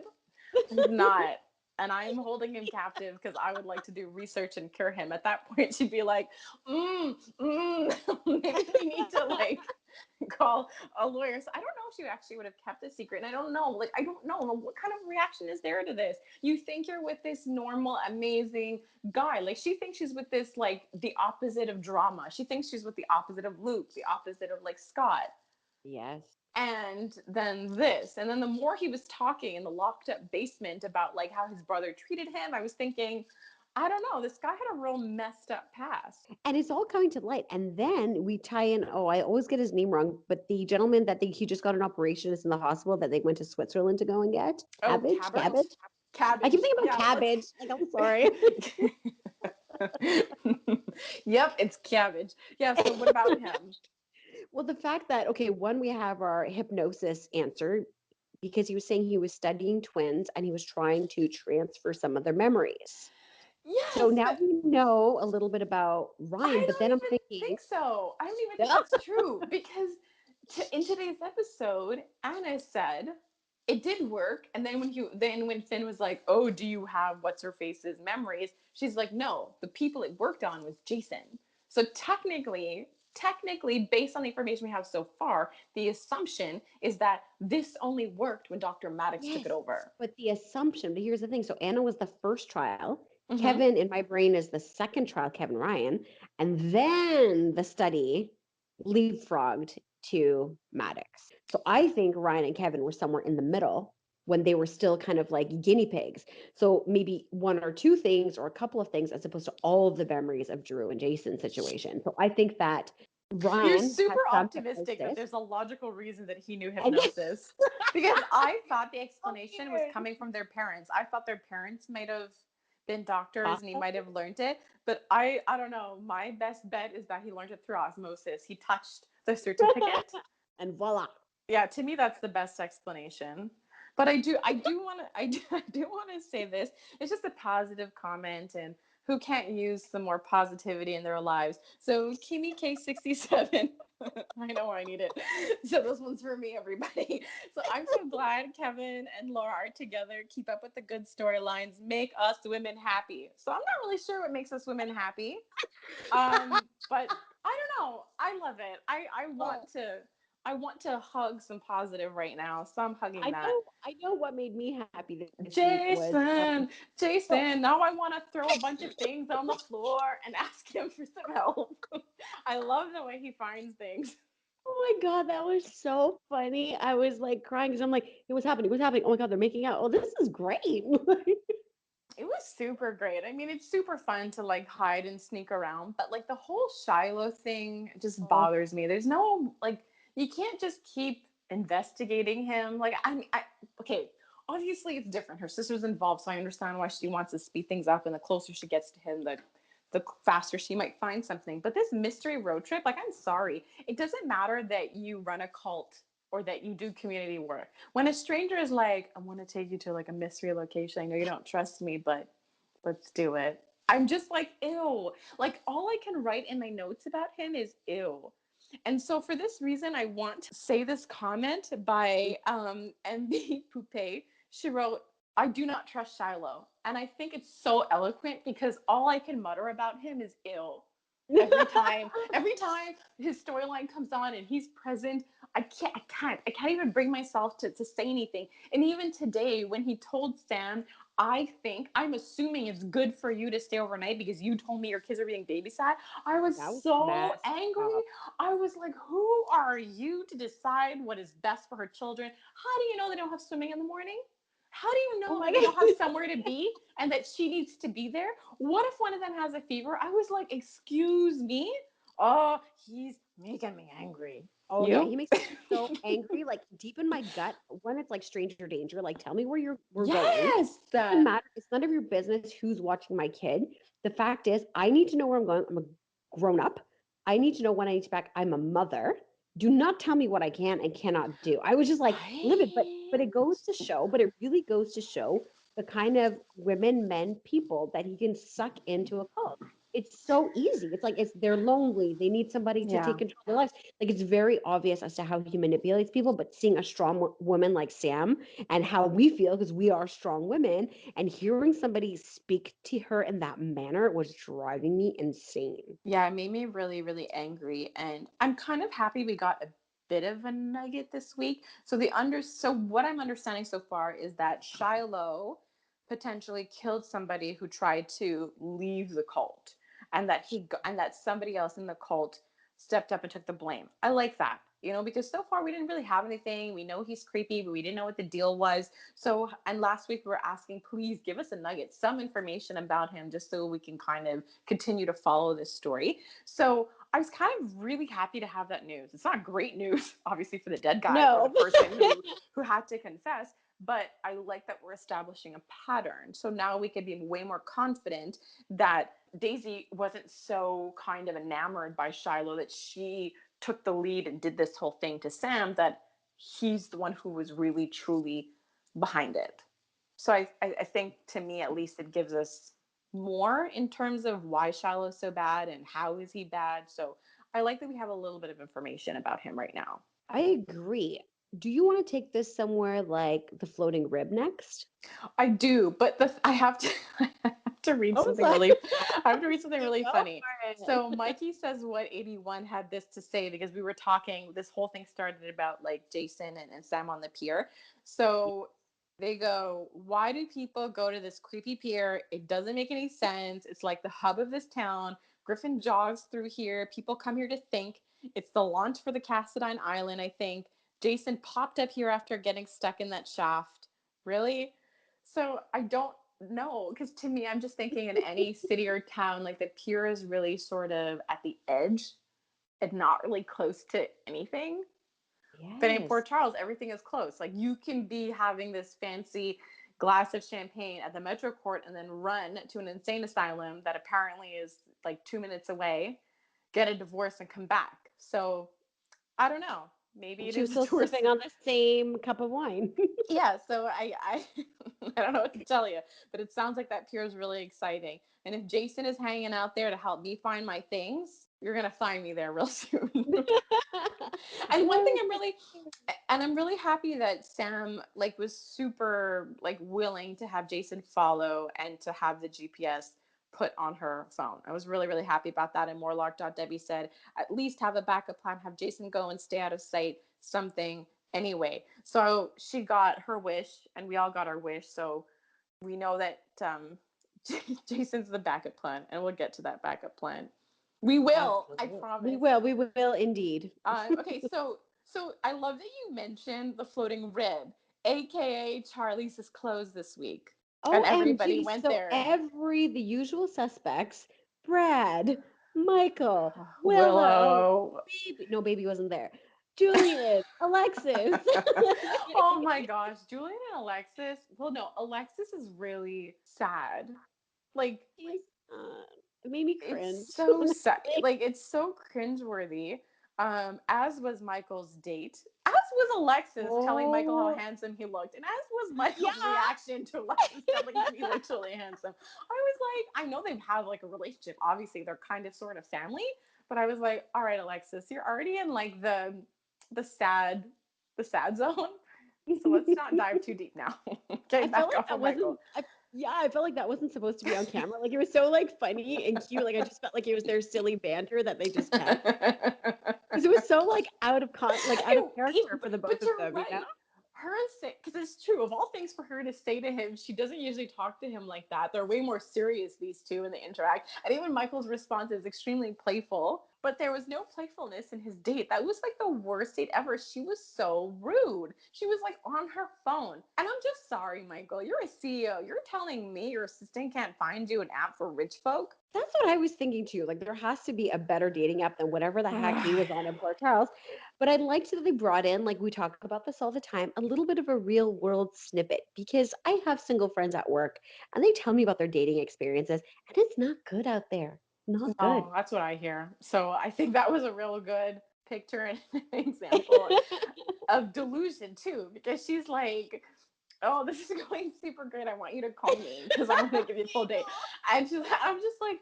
he's not. And I'm holding him captive because I would like to do research and cure him. At that point, she'd be like, maybe we need to like call a lawyer. So I don't know if she actually would have kept a secret. And I don't know, like, I don't know what kind of reaction is there to this. You think you're with this normal, amazing guy. Like, she thinks she's with this, like, the opposite of drama. She thinks she's with the opposite of Luke, the opposite of, like, Scott. Yes. And then this. And then the more he was talking in the locked up basement about, like, how his brother treated him, I was thinking, I don't know, this guy had a real messed up past. And it's all coming to light. And then we tie in, oh, I always get his name wrong, but the gentleman that he just got an operation is in the hosptal that they went to Switzerland to go and get. Oh, Cabbage? cabbage? Cabbage? I keep Cabbage. thinking about Yeah, let's. cabbage. Like, I'm sorry. Yep, it's cabbage. Yeah, so what about him? Well, the fact that, okay, one, we have our hypnosis answer because he was saying he was studying twins and he was trying to transfer some of their memories. So Yes, now but we know a little bit about Ryan, I but then I'm don't even thinking, think so. I don't even think that's true because in today's episode, Anna said it did work, and then when Finn was like, "Oh, do you have what's her face's memories?" She's like, "No, the people it worked on was Jason." So technically, based on the information we have so far, the assumption is that this only worked when Dr. Maddox took it yes, over. but the assumption, but here's the thing. So Anna was the first trial. Mm-hmm. Kevin in my brain is the second trial, Kevin Ryan. And then the study leapfrogged to Maddox. So I think Ryan and Kevin were somewhere in the middle when they were still kind of like guinea pigs. So maybe one or two things or a couple of things as opposed to all of the memories of Drew and Jason's situation. So I think that You're Ryan has super some optimistic that hypnosis. there's a logical reason that he knew And hypnosis. Because I thought the so explanation was weird. coming from their parents. I thought their parents might have been doctors and he Possible. might have learned it. But I don't know. My best bet is that he learned it through osmosis. He touched the certificate. And voila. Yeah, to me that's the best explanation. But I do want to say this. It's just a positive comment, and who can't use some more positivity in their lives? So Kimmy K67, I know I need it. So this one's for me, everybody. So I'm so glad Kevin and Laura are together. Keep up with the good storylines. Make us women happy. So I'm not really sure what makes us women happy. But I don't know. I love it. I want to hug some positive right now. So I'm hugging that. I know what made me happy this week was Jason, so Jason, now I want to throw a bunch of things on the floor and ask him for some help. I love the way he finds things. oh my god, that was so funny. I was like crying because I'm like, hey, what's happening? What's happening? Oh my god, they're making out. Oh, this is great. It was super great. I mean, it's super fun to like hide and sneak around, but like the whole Shiloh thing just Oh, bothers me. There's no like you can't just keep investigating him. Like I okay, obviously it's different. Her sister's involved, so I understand why she wants to speed things up, and the closer she gets to him, the faster she might find something. But this mystery road trip, like I'm sorry, it doesn't matter that you run a cult or that you do community work. When a stranger is like, I want to take you to like a mystery location. I know you don't trust me, but let's do it. I'm just like, ew. Like all I can write in my notes about him is ew. And so for this reason, I want to say this comment by MB Poupe. She wrote, I do not trust Shiloh. And I think it's so eloquent because all I can mutter about him is ill. Every time his storyline comes on and he's present, I can't even bring myself to say anything. And even today, when he told Sam, I'm assuming it's good for you to stay overnight because you told me your kids are being babysat. I was that was so messed angry. up. I was like, who are you to decide what is best for her children? How do you know they don't have swimming in the morning? How do you Oh know my that they don't have god. somewhere to be and that she needs to be there? What if one of them has a fever? I was like, excuse me? Oh, he's making me angry. Oh yeah, You? he makes me so angry, like deep in my gut when it's like stranger danger. Like, tell me where we're going. Yes. Doesn't matter. It's none of your business who's watching my kid. The fact is, I need to know where I'm going. I'm a grown up. I need to know when I need to back. I'm a mother. Do not tell me what I can and cannot do. I was just like, livid, but Right? it goes to show, but it really goes to show the kind of women, men, people that he can suck into a cult. It's so easy. It's like they're lonely. They need somebody to take Yeah. control of their lives. Like it's very obvious as to how he manipulates people. But seeing a strong woman like Sam and how we feel because we are strong women, and hearing somebody speak to her in that manner was driving me insane. Yeah, it made me really, really angry. And I'm kind of happy we got a bit of a nugget this week. So what I'm understanding so far is that Shiloh potentially killed somebody who tried to leave the cult and that somebody else in the cult stepped up and took the blame. I like that. Because so far we didn't really have anything. We know he's creepy, but we didn't know what the deal was. So, and last week we were asking, please give us a nugget, some information about him, just so we can kind of continue to follow this story. So I was kind of really happy to have that news. It's not great news, obviously, for the dead guy or the No. person who had to confess, but I like that we're establishing a pattern. So now we can be way more confident that Daisy wasn't so kind of enamored by Shiloh that she took the lead and did this whole thing to Sam, that he's the one who was really truly behind it. So I think, to me at least, it gives us more in terms of why Shiloh's so bad and how is he bad. So I like that we have a little bit of information about him right now. I agree. Do you want to take this somewhere like the floating rib next? I do, but I have to I have to read I was something like, really I have to read something you really go funny. for it. So Mikey says what 81 had this to say, because we were talking, this whole thing started about like Jason and Sam on the pier. So they go, why do people go to this creepy pier? It doesn't make any sense. It's like the hub of this town. Griffin jogs through here. People come here to think. It's the launch for the Cassadine Island, I think. Jason popped up here after getting stuck in that shaft. Really? So I don't know, because to me, I'm just thinking in any city or town, like the pier is really sort of at the edge and not really close to anything. But in Port Yes. Charles, everything is close. Like you can be having this fancy glass of champagne at the Metro Court and then run to an insane asylum that apparently is like 2 minutes away, get a divorce, and come back. So I don't know. maybe it She was is a still tourist. sipping on the same cup of wine. Yeah, so I I don't know what to tell you, but it sounds like that pier is really exciting. And if Jason is hanging out there to help me find my things, you're gonna find me there real soon. And one thing I'm really happy that Sam like was super like willing to have Jason follow and to have the GPS put on her phone. I was really happy about that. And Morlock.Debbie said, at least have a backup plan, have Jason go and stay out of sight, something anyway. So she got her wish, and we all got our wish. So we know that Jason's the backup plan, and we'll get to that backup plan. We will, I Absolutely. promise. We will indeed. Okay, so I love that you mentioned the floating rib, aka Charlie's is closed this week, and everybody OMG. went So there. the usual suspects, Brad, Michael, Willow, Willow. Baby. No, Baby wasn't there. Julian, Alexis. Oh my gosh, Julian and Alexis. Well, no, Alexis is really sad. Like She's, it made me it's cringe. so sad. Like it's so cringeworthy. As was Michael's date, as was Alexis telling Michael how Oh, handsome he looked, and as was yeah. Michael's reaction to Alexis telling him he looked really handsome. I was like, I know they've had like a relationship. Obviously, they're kind of sort of family, but I was like, all right, Alexis, you're already in like the sad the sad zone. So let's not dive too deep now. Okay, I felt back like off that of Michael. wasn't. Yeah, I felt like that wasn't supposed to be on camera. Like it was so like funny and cute. Like I just felt like it was their silly banter that they just kept because it was so like out of character for the But both of you're them. You know? right. Her say, because it's true, of all things for her to say to him, she doesn't usually talk to him like that. They're way more serious, these two, and they interact. And even Michael's response is extremely playful, but there was no playfulness in his date. That was like the worst date ever. She was so rude. She was like on her phone. And I'm just sorry, Michael. You're a CEO. You're telling me your assistant can't find you an app for rich folk? That's what I was thinking too. Like there has to be a better dating app than whatever the heck he was on in Port Charles. But I liked that they brought in, like we talk about this all the time, a little bit of a real world snippet because I have single friends at work and they tell me about their dating experiences and it's not good out there. Not good. No, that's what I hear. So I think that was a real good picture and example of delusion too, because she's like, "Oh, this is going super great. I want you to call me because I want to give you a full date." And I'm just like,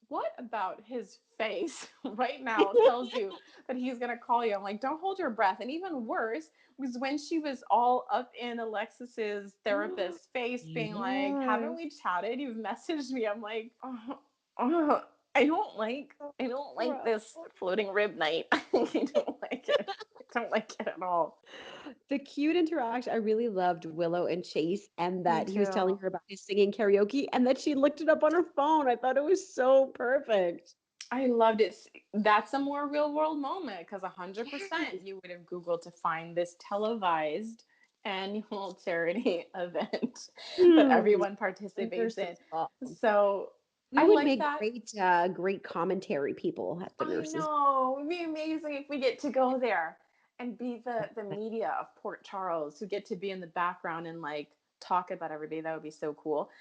what about his face right now tells you that he's gonna call you? I'm like, don't hold your breath. And even worse was when she was all up in Alexis's therapist's face, being like, "Haven't Yes. we chatted? You've messaged me." I'm like, oh, I don't like Gross. this floating rib night. I don't like it. I don't like it at all. The cute interaction. I really loved Willow and Chase, and Me that he was telling too. her about his singing karaoke, and that she looked it up on her phone. I thought it was so perfect. I loved it. That's a more real world moment because 100% Yes. you would have Googled to find this televised annual charity event that Hmm. everyone participates in. Nurses ball. So We I would like make that. great commentary people at the I nurses. know. It'd be amazing if we get to go there and be the Ball. media of Port Charles who get to be in the background and like talk about everybody. That would be so cool.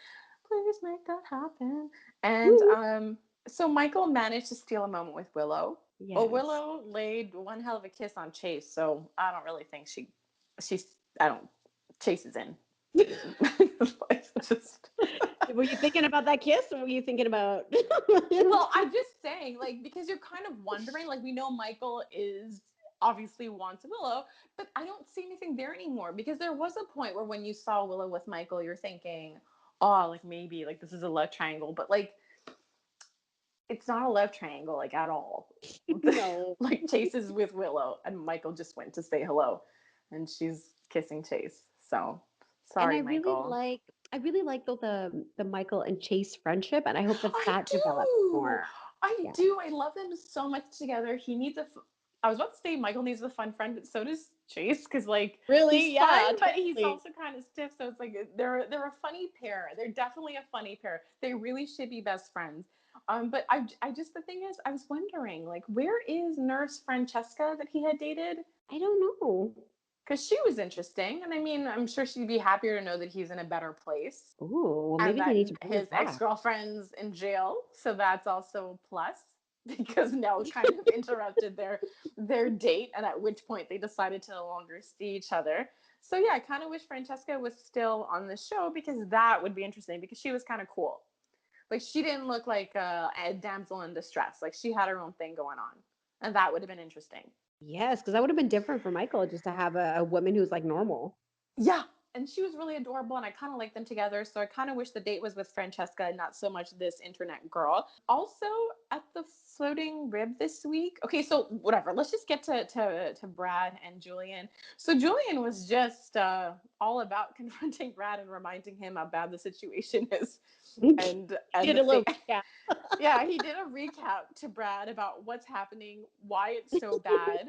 Please make that happen. And Woo. so Michael managed to steal a moment with Willow. Well, Yes. Willow laid one hell of a kiss on Chase, so I don't really think she's I don't Chase is in. Just Were you thinking about that kiss, or were you thinking about? well, I'm just saying, like, because you're kind of wondering, like, we know Michael is obviously wants Willow, but I don't see anything there anymore because there was a point where when you saw Willow with Michael, you're thinking, oh, like maybe like this is a love triangle, but like it's not a love triangle like at all. No. Like Chase is with Willow and Michael just went to say hello and she's kissing Chase. So And sorry, Michael. I really like though the Michael and Chase friendship, and I hope that I that develops do. more. I Yeah. do. I love them so much together. He needs I was about to say Michael needs a fun friend, but so does Chase because like he's Really? fun, Yeah, but he's totally. also kind of stiff. So it's like they're a funny pair. They're definitely a funny pair. They really should be best friends. But I just the thing is, I was wondering like where is Nurse Francesca that he had dated? I don't know. Because she was interesting, and I mean, I'm sure she'd be happier to know that he's in a better place Oh, well, and maybe they that need to bring her his back. ex-girlfriend's in jail, so that's also a plus. because Nell kind of interrupted their date, and at which point they decided to no longer see each other. So yeah, I kind of wish Francesca was still on the show because that would be interesting because she was kind of cool. Like she didn't look like a damsel in distress. Like she had her own thing going on, and that would have been interesting. Yes, because that would have been different for Michael just to have a woman who's like normal. Yeah. And she was really adorable, and I kind of like them together. So I kind of wish the date was with Francesca and not so much this internet girl. Also, at the floating rib this week. Okay, so whatever. Let's just get to Brad and Julian. So Julian was just all about confronting Brad and reminding him how bad the situation is, and Did the a thing. little yeah. Yeah, he did a recap to Brad about what's happening, why it's so bad,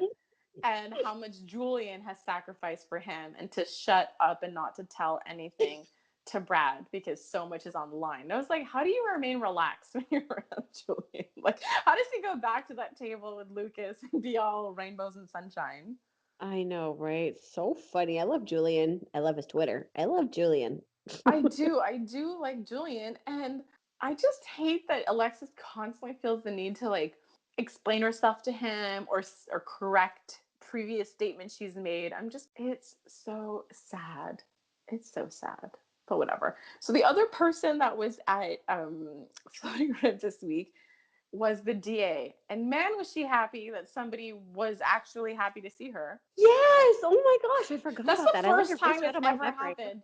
and how much Julian has sacrificed for him, and to shut up and not to tell anything to Brad because so much is on the line. And I was like, how do you remain relaxed when you're around Julian? Like, how does he go back to that table with Lucas and be all rainbows and sunshine? I know, right? So funny. I love Julian. I love his Twitter. I love Julian. I do like Julian, and I just hate that Alexis constantly feels the need to like explain herself to him or correct previous statements she's made. It's so sad. It's so sad. But whatever. So the other person that was at Floating Rib this week was the DA, and man, was she happy that somebody was actually happy to see her. Yes. Oh my gosh, I forgot That's about the that. I like first her face time right it's on my ever memory. happened.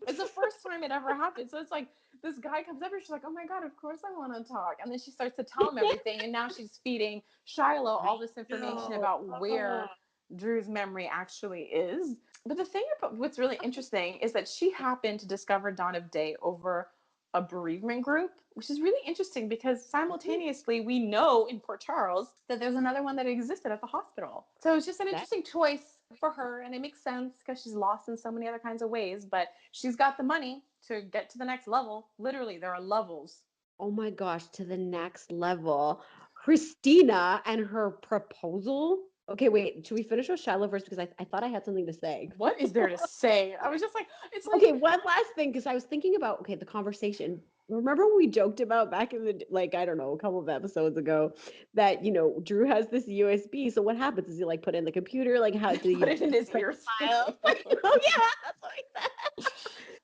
It's the first time it ever happened. So it's like this guy comes up and she's like, "Oh my god, of course I want to talk." And then she starts to tell him everything, and now she's feeding Shiloh I all this information know. about where Drew's memory actually is. But the thing about what's really interesting is that she happened to discover Dawn of Day over a bereavement group, which is really interesting because simultaneously we know in Port Charles that there's another one that existed at the hospital. So it's just an That interesting choice for her, and it makes sense because she's lost in so many other kinds of ways, but she's got the money to get to the next level. Literally, there are levels. oh my gosh, to the next level. Christina and her proposal. Okay, wait, should we finish with Shiloh first? Because I thought I had something to say. What is there to say? I was just like, it's like, Okay, one last thing, because I was thinking about, okay, the conversation. Remember when we joked about back in the, like, I don't know, a couple of episodes ago, that, Drew has this USB. So what happens is he like put in the computer, like how do put you it in his print ears. the file? Oh yeah, that's what I said.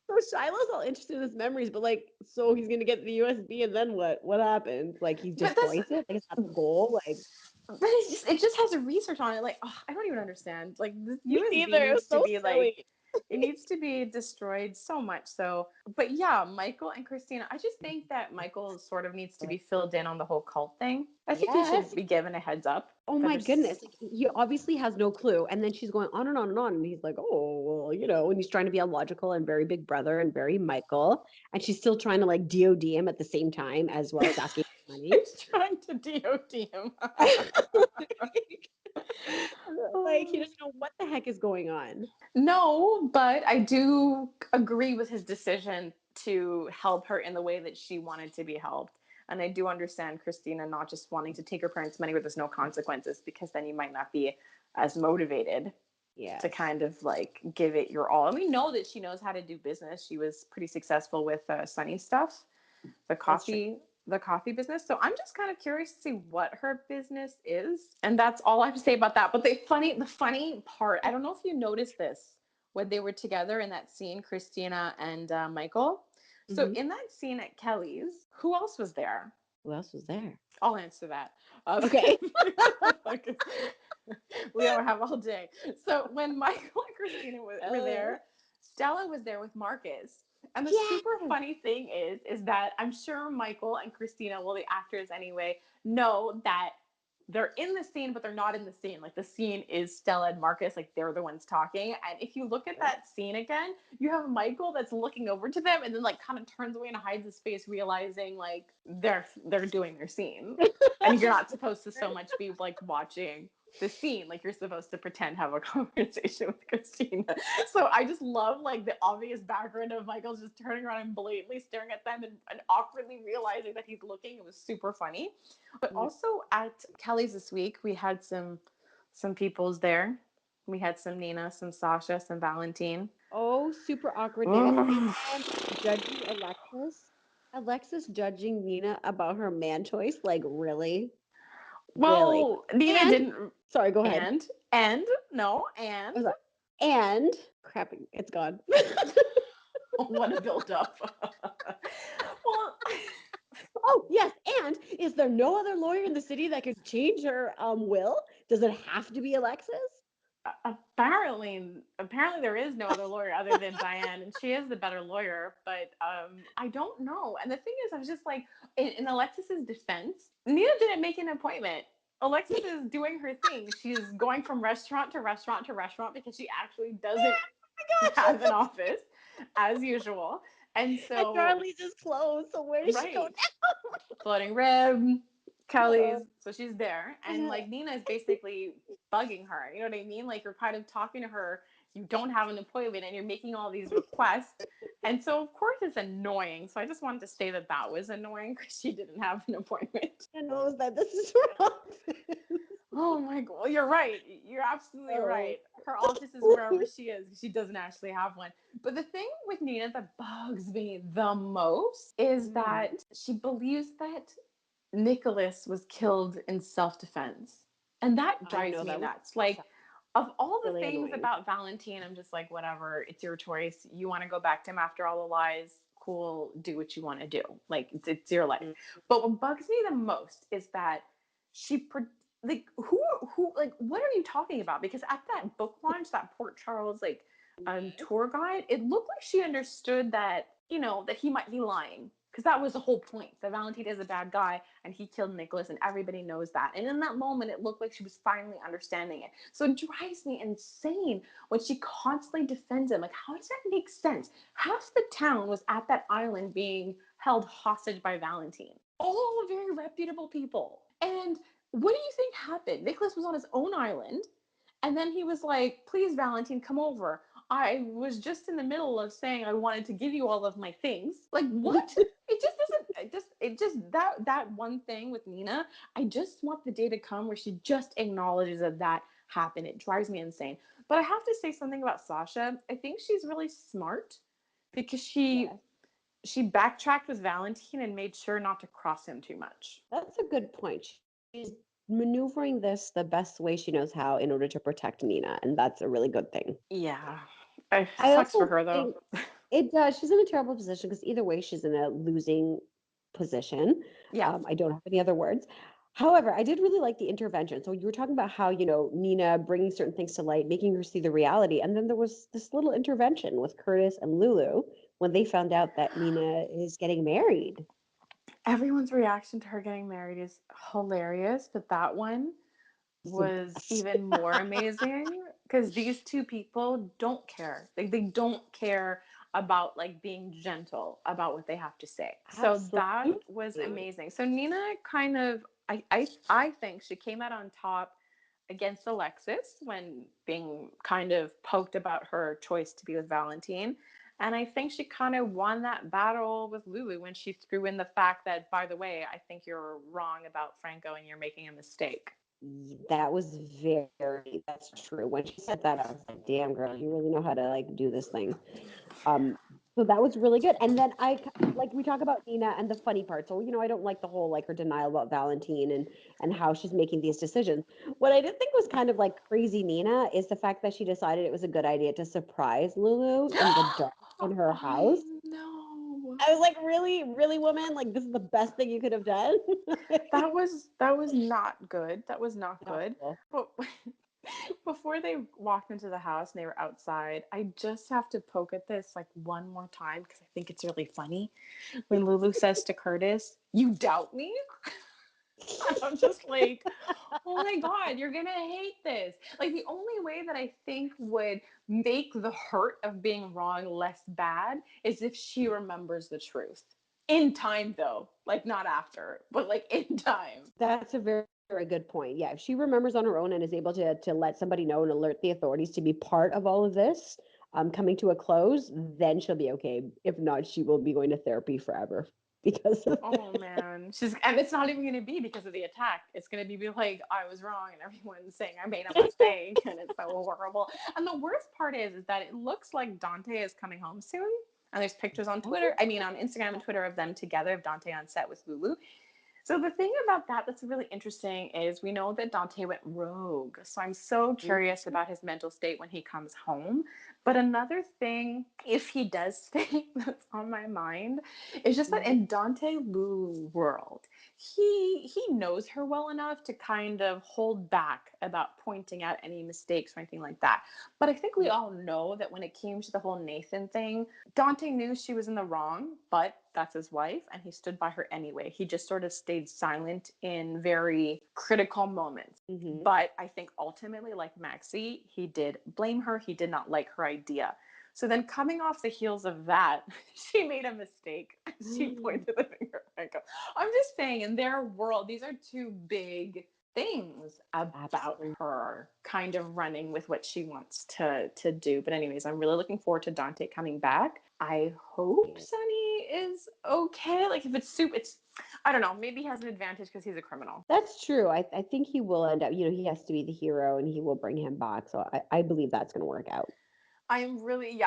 So Shiloh's all interested in his memories, but like, so he's gonna get the USB and then what? What happens? Like he But this, destroys it? Like is that the goal? Like but it just has a research on it. Like, oh, I don't even understand. Like, this me USB neither. It needs was to so be like, silly. it needs to be destroyed so much. So, but yeah, Michael and Christina, I just think that Michael sort of needs to be filled in on the whole cult thing. I think he Yes. should be given a heads up Oh that my there's. goodness. Like he obviously has no clue. And then she's going on and on and on. And he's like, oh, well, and he's trying to be illogical and very big brother and very Michael. And she's still trying to like DOD him at the same time, as well as asking for money. He's trying to DOD him. Like he doesn't know what the heck is going on. No, but I do agree with his decision to help her in the way that she wanted to be helped. And I do understand Christina not just wanting to take her parents' money where there's no consequences, because then you might not be as motivated to Yes. kind of like give it your all. And we know that she knows how to do business. She was pretty successful with Sunny stuff, the That's true. coffee business. So I'm just kind of curious to see what her business is, and that's all I have to say about that. But the funny part, I don't know if you noticed this when they were together in that scene, Christina and Michael. So Hmm. in that scene at Kelly's, who else was there? Who else was there? I'll answer that. Okay. We don't have all day. So when Michael and Christina were there, Stella was there with Marcus. And the super Yes. funny thing is that I'm sure Michael and Christina, well, the actors anyway, know that they're in the scene, but they're not in the scene. Like the scene is Stella and Marcus, like they're the ones talking. And if you look at that scene again, you have Michael that's looking over to them and then like kind of turns away and hides his face, realizing like they're doing their scene. And you're not supposed to so much be like watching the scene, like you're supposed to pretend have a conversation with Christina. So I just love like the obvious background of Michael's just turning around and blatantly staring at them and awkwardly realizing that he's looking. It was super funny. But also at Kelly's this week, we had some peoples there. We had some Nina, some Sasha, some Valentine. Oh, super awkwardness. And judging Alexis. Alexis judging Nina about her man choice. Like, really? Really. Well, Nina And didn't. sorry, go ahead. And no, and I'm sorry. And crap, it's gone. what a build up. Well, Oh, yes. And is there no other lawyer in the city that could change her will? Does it have to be Alexis? apparently there is no other lawyer other than Diane, and she is the better lawyer, but I don't know. And the thing is, I was just like, in Alexis's defense, Nina didn't make an appointment. Alexis is doing her thing. She's going from restaurant to restaurant to restaurant because she actually doesn't Oh my have an gosh. office as usual. And And so, Charlie's is closed. So where does she go right, Floating Rib, now? Kelly's. So she's there. And like Nina is basically bugging her. You know what I mean? Like you're kind of talking to her, you don't have an appointment and you're making all these requests. And so, of course, it's annoying. So I just wanted to say that that was annoying because she didn't have an appointment. And knows that this is her office. Oh my God. Well, you're right. You're absolutely Oh. right. Her office is wherever she is. She doesn't actually have one. But the thing with Nina that bugs me the most is that she believes that Nicholas was killed in self-defense. And that I drives know me that was nuts. Like, of all the really things annoying. about Valentine, I'm just like, whatever, it's your choice. You want to go back to him after all the lies, cool, do what you want to do. Like, it's your life. But what bugs me the most is that she, like, like, what are you talking about? Because at that book launch, that Port Charles, like, tour guide, it looked like she understood that, you know, that he might be lying. Because that was the whole point. That Valentine is a bad guy and he killed Nicholas, and everybody knows that. And in that moment, it looked like she was finally understanding it. So it drives me insane when she constantly defends him. Like, how does that make sense? Half the town was at that island being held hostage by Valentine. All very reputable people. And what do you think happened? Nicholas was on his own island. And then he was like, please, Valentine, come over. I was just in the middle of saying I wanted to give you all of my things. Like, what? It just doesn't, that one thing with Nina, I just want the day to come where she just acknowledges that that happened. It drives me insane. But I have to say something about Sasha. I think she's really smart because Yes. she backtracked with Valentine and made sure not to cross him too much. That's a good point. She's maneuvering this the best way she knows how in order to protect Nina, and that's a really good thing. Yeah. It I sucks for also her though. think it does. She's in a terrible position because either way, she's in a losing position. Yeah. I don't have any other words. However, I did really like the intervention. So you were talking about how, Nina bringing certain things to light, making her see the reality. And then there was this little intervention with Curtis and Lulu when they found out that Nina is getting married. Everyone's reaction to her getting married is hilarious, but that one It's the was best. even more amazing because these two people don't care. They don't care about like being gentle about what they have to say. So that was Absolutely. amazing. So Nina kind of I think she came out on top against Alexis when being kind of poked about her choice to be with Valentine. And I think she kind of won that battle with Lulu when she threw in the fact that, by the way, I think you're wrong about Franco and you're making a mistake. That was that's true. When she said that, I was like, damn, girl, you really know how to like do this thing. Um, so that was really good. And then like we talk about Nina and the funny part. So, I don't like the whole like her denial about Valentine and how she's making these decisions. What I did think was kind of like crazy Nina is the fact that she decided it was a good idea to surprise Lulu in the dark in her I house. know. I was like, really, really, woman? Like, this is the best thing you could have done? That was not good. That was not Not good. cool. But before they walked into the house and they were outside, I just have to poke at this like one more time because I think it's really funny. When Lulu says to Curtis, "You doubt me?" And I'm just like, oh my God, you're gonna hate this. Like the only way that I think would make the hurt of being wrong less bad is if she remembers the truth. In time though. Like not after, but like in time. That's a very, very good point. Yeah, if she remembers on her own and is able to let somebody know and alert the authorities to be part of all of this, coming to a close, then she'll be okay. If not, she will be going to therapy forever because of Oh man. And it's not even gonna be because of the attack. It's gonna be like I was wrong and everyone's saying I made a mistake and it's so horrible. And the worst part is that it looks like Dante is coming home soon. And there's pictures on Twitter, I mean on Instagram and Twitter of them together, of Dante on set with Lulu. So the thing about that that's really interesting is we know that Dante went rogue. So I'm so curious about his mental state when he comes home. But another thing, if he does stay, that's on my mind, is just that in Dante Lulu world, he knows her well enough to kind of hold back about pointing out any mistakes or anything like that. But I think we all know that when it came to the whole Nathan thing, Dante knew she was in the wrong, but that's his wife, and he stood by her anyway. He just sort of stayed silent in very critical moments. But I think ultimately, like Maxie, he did blame her. He did not like her idea. So then, coming off the heels of that, she made a mistake. She pointed the finger at Michael. I'm just saying, in their world, these are two big things about her kind of running with what she wants to do. But anyways, I'm really looking forward to Dante coming back. I hope Sunny is okay. Like if it's soup, it's I don't know, maybe he has an advantage because he's a criminal. That's true. I think he will end up, he has to be the hero and he will bring him back. So I believe that's going to work out. I'm really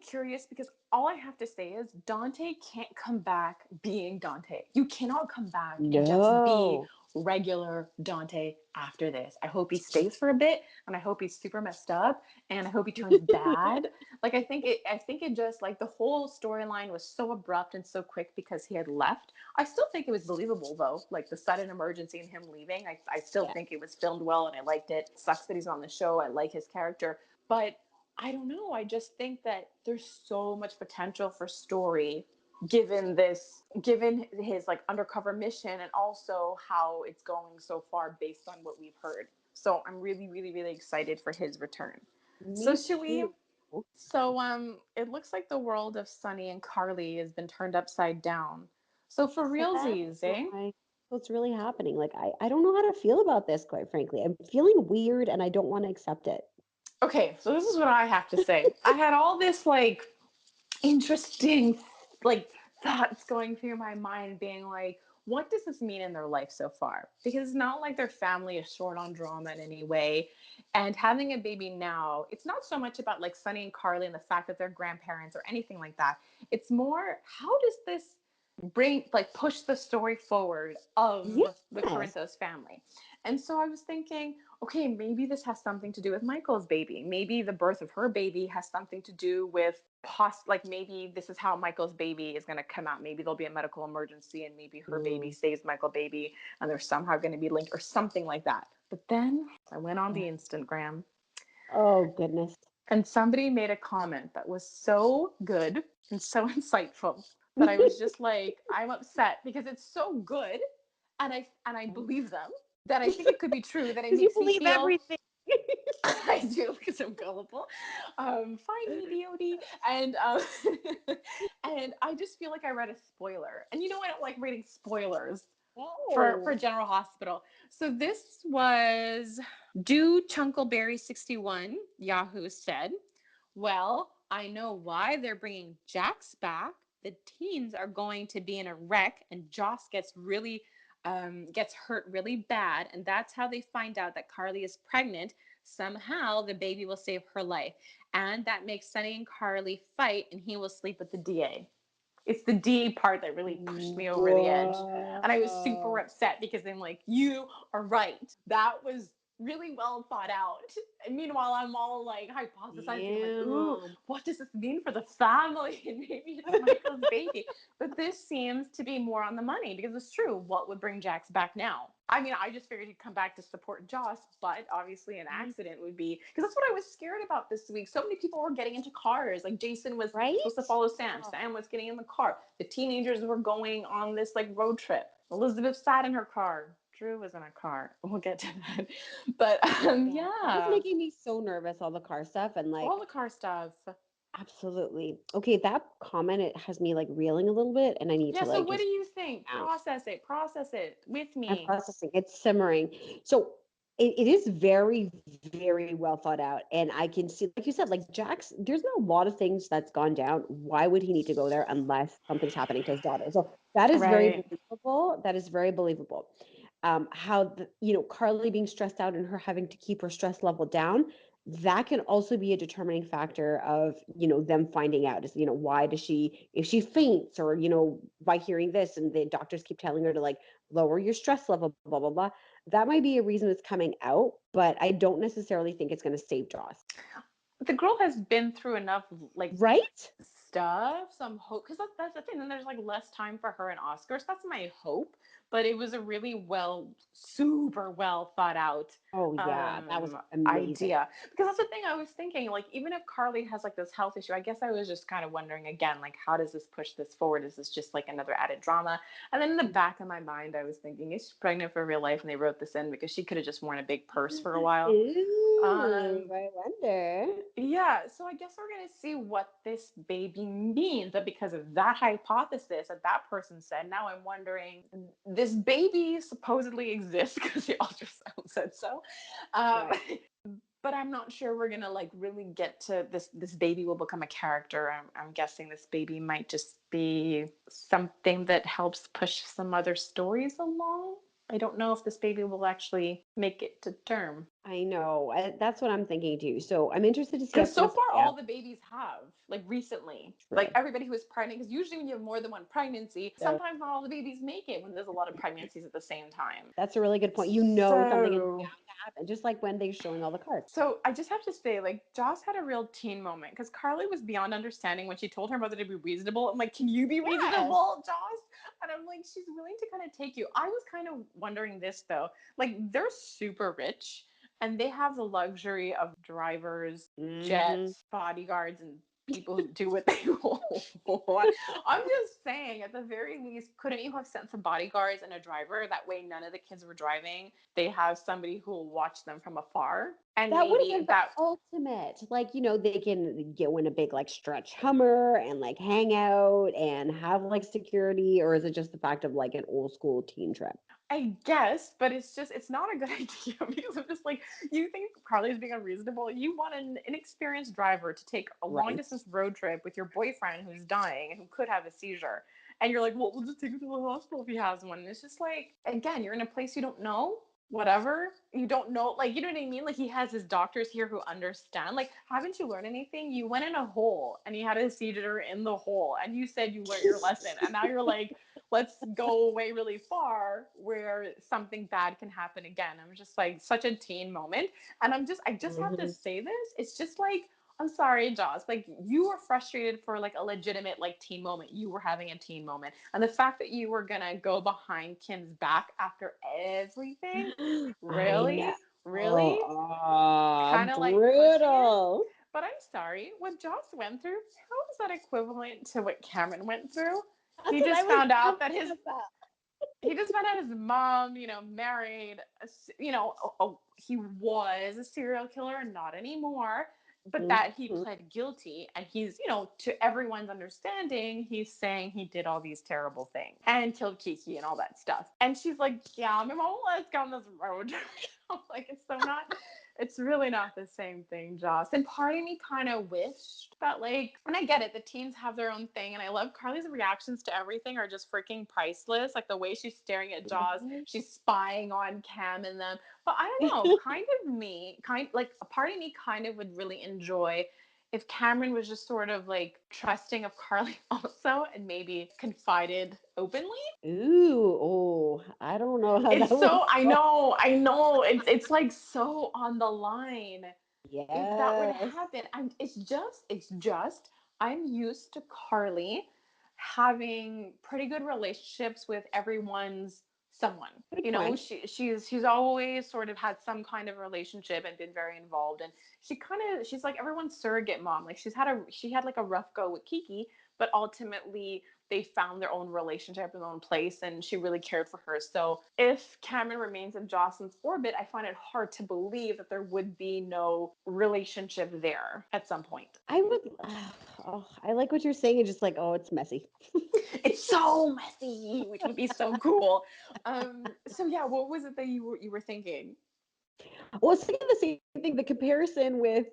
curious because all I have to say is Dante can't come back being Dante. You cannot come back and just be No. regular Dante after this. I hope he stays for a bit and I hope he's super messed up and I hope he turns bad. Like I think it just like the whole storyline was so abrupt and so quick because he had left. I still think it was believable though, like the sudden emergency and him leaving. I still think it was filmed well and I liked it. Sucks that he's on the show. I like his character. But I don't know. I just think that there's so much potential for story given his like undercover mission and also how it's going so far based on what we've heard. So I'm really, really, really excited for his return. So Me should we too. so it looks like the world of Sunny and Carly has been turned upside down. So for realsies, eh? What's really happening? Like I don't know how to feel about this, quite frankly. I'm feeling weird and I don't want to accept it. Okay, so this is what I have to say. I had all this like interesting like thoughts going through my mind being like what does this mean in their life so far, because it's not like their family is short on drama in any way, and having a baby now, it's not so much about like Sunny and Carly and the fact that they're grandparents or anything like that. It's more how does this bring like push the story forward of the Yes. Corinthos family. And so I was thinking, okay, maybe this has something to do with Michael's baby. Maybe the birth of her baby has something to do with like maybe this is how Michael's baby is going to come out. Maybe there'll be a medical emergency and maybe her baby saves Michael baby and they're somehow going to be linked or something like that. But then I went on the Instagram Oh goodness. and somebody made a comment that was so good and so insightful that I was just like, I'm upset because it's so good and I believe them, that I think it could be true, that it Because you makes me believe feel everything. I do because I'm gullible. Find me, DOD. And and I just feel like I read a spoiler. And you know I don't like reading spoilers for Oh. General Hospital. So this was Do Chunkleberry 61, Yahoo said. Well, I know why they're bringing Jax back. The teens are going to be in a wreck, and Joss gets hurt really bad, and that's how they find out that Carly is pregnant. Somehow, the baby will save her life, and that makes Sunny and Carly fight, and he will sleep with the DA. It's the D part that really pushed me over the edge. And I was super Wow. upset because I'm like, you are right. That was really well thought out. And meanwhile, I'm all like hypothesizing, like, ooh, Damn. what does this mean for the family? And maybe it's Michael's baby. But this seems to be more on the money because it's true. What would bring Jax back now? I mean, I just figured he'd come back to support Joss, but obviously an accident would be, because that's what I was scared about this week. So many people were getting into cars. Like Jason was Right? supposed to follow Sam. Sam was getting in the car. The teenagers were going on this like road trip. Elizabeth sat in her car. Drew was in a car. We'll get to that. But Yeah. That was yeah, making me so nervous, all the car stuff. And like, all the car stuff. absolutely. Okay, that comment, it has me like reeling a little bit, and I need Yeah, to so like what do just you think? down. Process it with I'm me. processing. It's simmering. So it is very, very well thought out. And I can see, like you said, like Jax, there's been a lot of things that's gone down. Why would he need to go there unless something's happening to his daughter? So that is very Right. believable. That is very believable. How Carly being stressed out and her having to keep her stress level down. that can also be a determining factor of, them finding out is, why does she, if she faints or, by hearing this and the doctors keep telling her to like lower your stress level, blah, blah, blah. That might be a reason it's coming out, but I don't necessarily think it's going to save Joss. The girl has been through enough like Right? stuff. Some hope, because that's the thing. Then there's like less time for her and Oscars. That's my hope. But it was a really super well thought out Oh, yeah. That was amazing. idea. Because that's the thing I was thinking. Like, even if Carly has like this health issue, I guess I was just kind of wondering again, like, how does this push this forward? Is this just like another added drama? And then in the back of my mind, I was thinking, is she pregnant for real life? And they wrote this in because she could have just worn a big purse for a while. Ooh, Um, I wonder. yeah, so I guess we're going to see what this baby means. But because of that hypothesis that that person said, now I'm wondering, this baby supposedly exists because the ultrasound said so. Um, Right. but I'm not sure we're gonna like really get to this. This baby will become a character. I'm guessing this baby might just be something that helps push some other stories along. I don't know if this baby will actually make it to term. I know. That's what I'm thinking too. So I'm interested to see how Because it's so going to far, play all out. the babies have, like recently, like True. everybody who was pregnant, because usually when you have more than one pregnancy, So sometimes not all the babies make it when there's a lot of pregnancies at the same time. that's a really good point. Something is So bound to happen, just like when they're showing all the cards. So I just have to say, like, Joss had a real teen moment because Carly was beyond understanding when she told her mother to be reasonable. I'm like, can you be Yes. reasonable, Joss? And I'm like, she's willing to kind of take you. I was kind of wondering this though. Like, they're super rich and they have the luxury of drivers, Hmm. jets, bodyguards, and people who do what they want. I'm just saying, at the very least, couldn't you have sent some bodyguards and a driver? That way, none of the kids were driving. They have somebody who will watch them from afar. And That would have maybe been the that, ultimate. Like, they can go in a big like stretch Hummer and like hang out and have like security, or is it just the fact of like an old school teen trip? I guess, but it's not a good idea because I'm just like, you think Carly's being unreasonable? You want an inexperienced driver to take a long Right. distance road trip with your boyfriend who's dying and who could have a seizure. And you're like, well, we'll just take him to the hospital if he has one. And it's just like, again, you're in a place you don't know, whatever. You don't know, like, you know what I mean? Like, he has his doctors here who understand. Like, haven't you learned anything? You went in a hole and he had a seizure in the hole and you said you learned your lesson. And now you're like, let's go away really far where something bad can happen again. I'm just like such a teen moment. And I just have to Hmm. say this. It's just like, I'm sorry, Joss. Like, you were frustrated for like a legitimate like teen moment. You were having a teen moment. And the fact that you were gonna go behind Kim's back after everything, I know. really? Really? Kind of like pushing it. Brutal. But I'm sorry, what Joss went through, how is that equivalent to what Cameron went through? That's He what I just was found out that thinking about. his mom, married, he was a serial killer, not anymore, but that he Mhm. pled guilty and he's, to everyone's understanding, he's saying he did all these terrible things and killed Kiki and all that stuff. And she's like, yeah, my mom let us go on this road. I'm like, it's really not the same thing, Joss. And part of me kind of wished that, like, and I get it, the teens have their own thing, and I love Carly's reactions to everything are just freaking priceless. Like the way she's staring at Jaws, she's spying on Cam and them. But I don't know, like a part of me kind of would really enjoy if Cameron was just sort of like trusting of Carly also and maybe confided openly. Ooh, oh, I don't know how that It's would so go. I know it's like so on the line if that were to Yes. happen. And it's just I'm used to Carly having pretty good relationships with everyone's someone. Good point. She's always sort of had some kind of relationship and been very involved. And she's like everyone's surrogate mom. Like she had like a rough go with Kiki, but ultimately they found their own relationship in their own place and she really cared for her. So if Cameron remains in Jocelyn's orbit, I find it hard to believe that there would be no relationship there at some point. I would, oh, I like what you're saying. It's just like, oh, it's messy. It's so messy, which would be so cool. So yeah, what was it that you were thinking? Well, it's thinking the same thing. The comparison with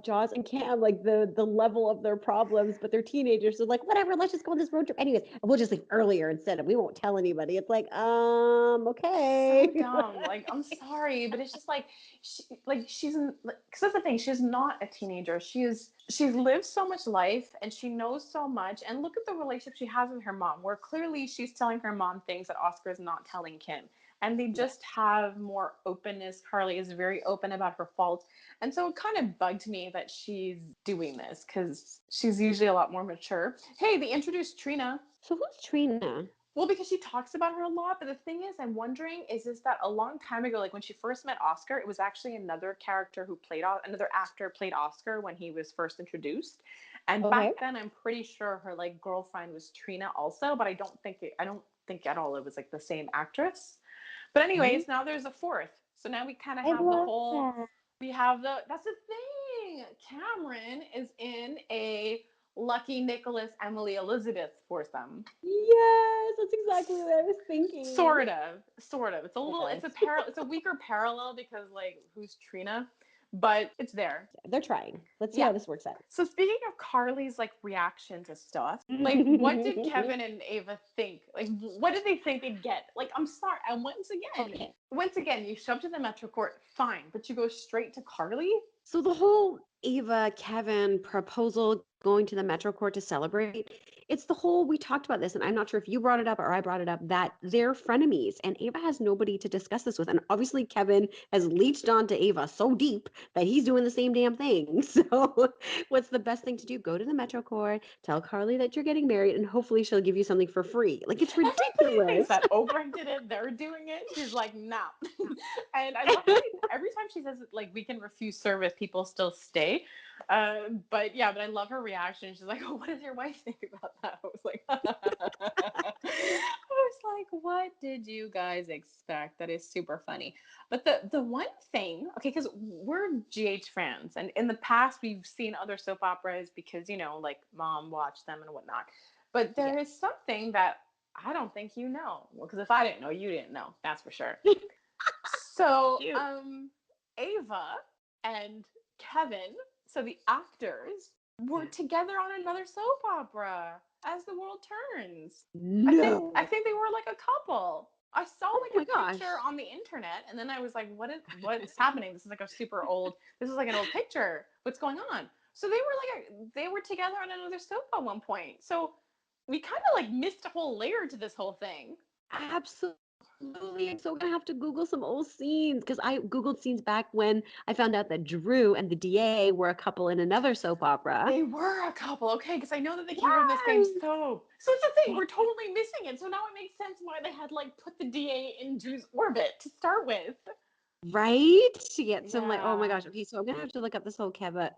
Jaws and Cam, like the level of their problems, but they're teenagers. So like, whatever, let's just go on this road trip. Anyways, we'll just leave earlier instead of we won't tell anybody. It's like, So okay. dumb. Like, I'm sorry, but it's just like, she's like, because that's the thing. She's not a teenager. She's lived so much life and she knows so much. And look at the relationship she has with her mom, where clearly she's telling her mom things that Oscar is not telling Kim. And they Yes. just have more openness. Carly is very open about her faults. And so it kind of bugged me that she's doing this because she's usually a lot more mature. Hey, they introduced Trina. So who's Trina? Well, because she talks about her a lot, but the thing is, I'm wondering, is that a long time ago, like when she first met Oscar, it was actually another character who played, another actor played Oscar when he was first introduced. And back Okay. then, I'm pretty sure her like girlfriend was Trina also, but I don't think at all it was like the same actress. But Oh, anyways, now there's a fourth. So now we kind of I have the love whole, that. that's the thing. Cameron is in a Lucky Nicholas Emily Elizabeth foursome. Yes, that's exactly what I was thinking. Sort of. It's a little, Yes. it's a weaker parallel because like who's Trina, but it's there. They're trying. Let's see Yeah. how this works out. So speaking of Carly's like reaction to stuff, like what did Kevin and Ava think? Like what did they think they'd get? Like I'm sorry, and Okay. once again, you show up to the Metro Court, fine, but you go straight to Carly. So the whole Ava Kevin proposal going to the Metro Court to celebrate, it's the whole we talked about this, and I'm not sure if you brought it up or I brought it up that they're frenemies, and Ava has nobody to discuss this with, and obviously Kevin has leached onto Ava so deep that he's doing the same damn thing. So what's the best thing to do? Go to the Metro Court, tell Carly that you're getting married, and hopefully she'll give you something for free. Like it's Everybody thinks ridiculous. that Oprah did it, they're doing it. She's like, nah. And I love how every time she says like we can refuse service, people still stay. But yeah, but I love her reaction. She's like, "Oh, what does your wife think about that?" I was like, what did you guys expect? That is super funny. But the one thing, okay, because we're GH fans, and in the past we've seen other soap operas because like mom watched them and whatnot. But Yeah. there is something that I don't think you know. Well, because if I didn't know, you didn't know. That's for sure. So, Shoot. Ava and Kevin, so the actors, were together on another soap opera as the world turns. I No. think they were like a couple. I saw Oh like my a picture gosh. on the internet, and then I was like, what's happening? This is like a super old. This is like an old picture. What's going on? So they were together on another soap at one point. So we kind of like missed a whole layer to this whole thing. Absolutely. I'm so gonna have to Google some old scenes because I Googled scenes back when I found out that Drew and the DA were a couple in another soap opera. They were a couple, okay, because I know that they came from the same Yes. soap. So it's the thing, we're totally missing it. So now it makes sense why they had like put the DA in Drew's orbit to start with. Right? To get some like, oh my Yeah. gosh. Okay, so I'm gonna have to look up this whole Keva.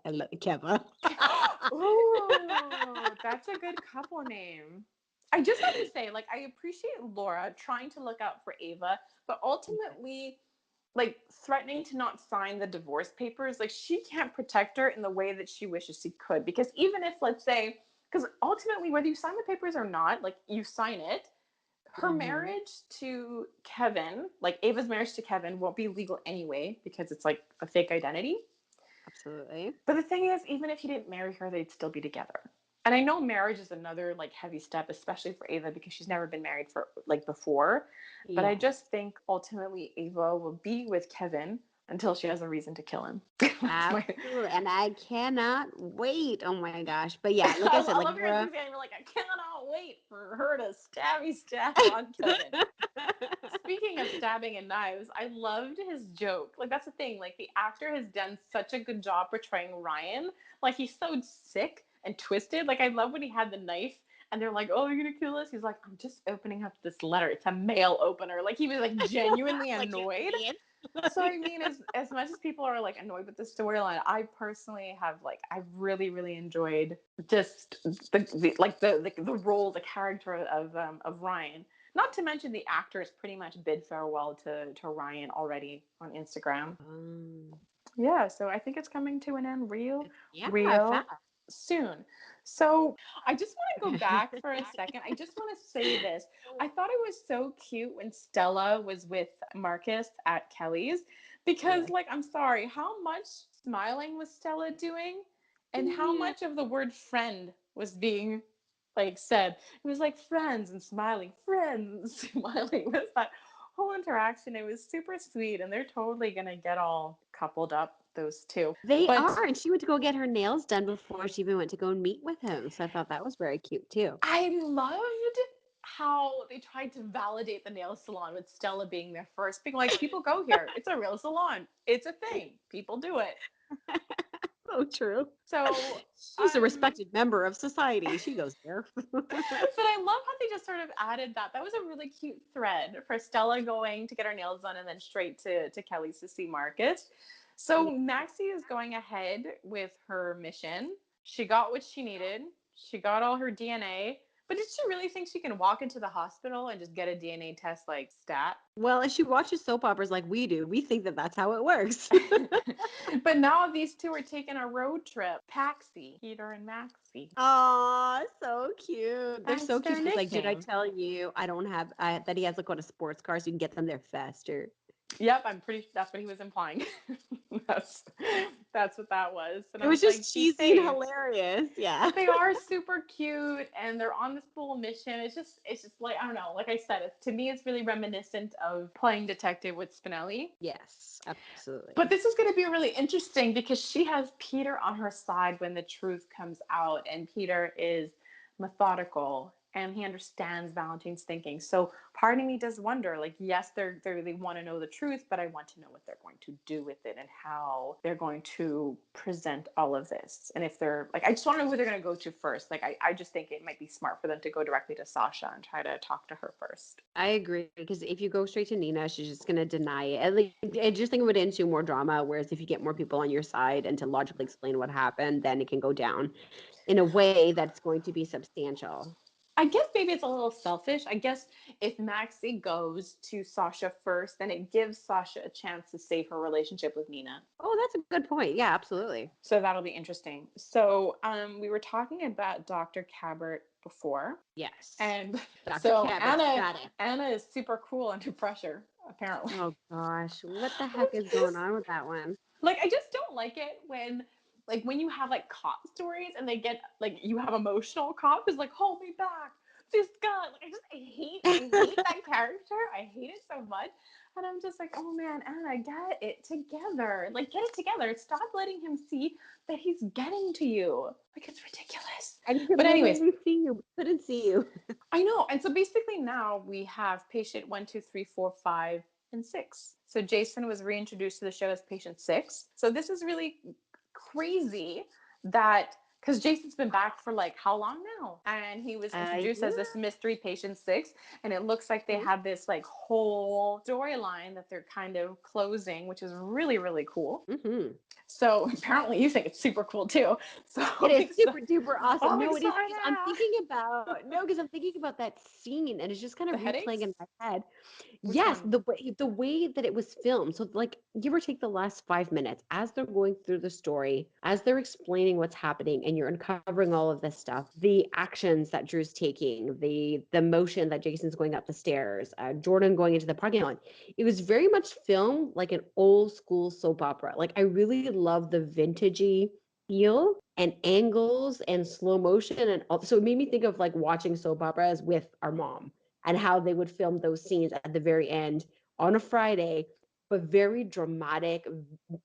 Ooh, that's a good couple name. I just have to say, like, I appreciate Laura trying to look out for Ava, but ultimately, like, threatening to not sign the divorce papers, like, she can't protect her in the way that she wishes she could. Because even if, let's say, because ultimately, whether you sign the papers or not, like, you sign it, her Hmm. marriage to Kevin, like Ava's marriage to Kevin, won't be legal anyway because it's like a fake identity. Absolutely. But the thing is, even if he didn't marry her, they'd still be together. And I know marriage is another like heavy step, especially for Ava because she's never been married for like before. But I Yeah. just think ultimately Ava will be with Kevin until she has a reason to kill him. That's my. Absolutely. And I cannot wait. Oh my gosh. But yeah, like I said, I like love your Laura. enthusiasm. You're like, I cannot wait for her to stab on Kevin. Speaking of stabbing and knives, I loved his joke. Like that's the thing. Like the actor has done such a good job portraying Ryan. Like he's so sick and twisted. Like I love when he had the knife and they're like, "Oh, you're gonna kill us?" He's like, "I'm just opening up this letter. It's a mail opener." Like he was like genuinely Like you annoyed. idiot. So I mean, as much as people are like annoyed with the storyline, I personally have like I really enjoyed just the role, the character of Ryan. Not to mention the actors pretty much bid farewell to Ryan already on Instagram. Um, Yeah, so I think it's coming to an end yeah, real fast. soon. So I just want to go back for a second. I just want to say this. I thought it was so cute when Stella was with Marcus at Kelly's Because, Yeah. like, I'm sorry, how much smiling was Stella doing? And how Yeah. much of the word friend was being, like, said? It was like friends and smiling, friends, smiling. It was that whole interaction. It was super sweet, and they're totally gonna get all coupled up, those two. They But are, and she went to go get her nails done before she even went to go and meet with him. So I thought that was very cute too. I loved how they tried to validate the nail salon with Stella being there first, being like, people go here. It's a real salon. It's a thing. People do it. So true. So She's a respected member of society. She goes there. but I love how they just sort of added that. That was a really cute thread for Stella going to get her nails done and then straight to Kelly's to see Marcus. So Yeah. Maxie is going ahead with her mission. She got what she needed. She got all her DNA. But did she really think she can walk into the hospital and just get a DNA test like stat? Well, if she watches soap operas like we do, we think that that's how it works. But now these two are taking a road trip. Paxi, Peter and Maxie. Aw, so cute. They're That's so their cute. He's like, did I nickname. tell you I don't have that he has like on a sports car so you can get them there faster? Yep, I'm pretty. That's what he was implying. that's that's what that was. And It I was was like, just be cheesy and safe. hilarious. Yeah. But they are super cute, and they're on this little mission. It's just like I don't know. Like I said, to me, it's really reminiscent of playing detective with Spinelli. Yes, absolutely. But this is going to be really interesting because she has Peter on her side when the truth comes out, and Peter is methodical and he understands Valentine's thinking. So part of me does wonder, like, yes, they really want to know the truth, but I want to know what they're going to do with it and how they're going to present all of this. And if they're like, I just want to know who they're going to go to first. Like, I just think it might be smart for them to go directly to Sasha and try to talk to her first. I agree because if you go straight to Nina, she's just gonna deny it. I just think it would ensue more drama. Whereas if you get more people on your side and to logically explain what happened, then it can go down in a way that's going to be substantial. I guess maybe it's a little selfish. I guess if Maxie goes to Sasha first, then it gives Sasha a chance to save her relationship with Nina. Oh, that's a good point. Yeah, absolutely. So that'll be interesting. So we were talking about Dr. Cabot before, Yes. and Dr. so Cabot, Anna got it. Anna is super cool under pressure, apparently. Oh gosh, what the heck is going on with that one? Like I just don't like it when you have like cop stories and they get like you have emotional cop who's like hold me back this guy like I hate that character. I hate it so much. And I'm just like, oh man, Anna, get it together. Like, get it together. Stop letting him see that he's getting to you. Like, it's ridiculous. And he could But anyways, literally see you, couldn't see you. I know. And so basically now we have patient 1, 2, 3, 4, 5, and 6. So Jason was reintroduced to the show as patient 6. So this is really crazy that because Jason's been back for like how long now? And he was introduced Yeah. as this mystery patient 6. And it looks like they have this like whole storyline that they're kind of closing, which is really, really cool. Mm-hmm. So apparently you think it's super cool too. So It I'm is excited. super duper awesome. I'm No, it is excited. because I'm thinking about no, because I'm thinking about that scene and it's just kind The of replaying headaches? in my head. Which Yes, one? the way that it was filmed. So like give or take the last 5 minutes as they're going through the story, as they're explaining what's happening and you're uncovering all of this stuff, the actions that Drew's taking, the motion that Jason's going up the stairs, Jordan going into the parking lot. It was very much filmed like an old school soap opera. Like I really love the vintagey feel and angles and slow motion so it made me think of like watching soap operas with our mom and how they would film those scenes at the very end on a Friday, but very dramatic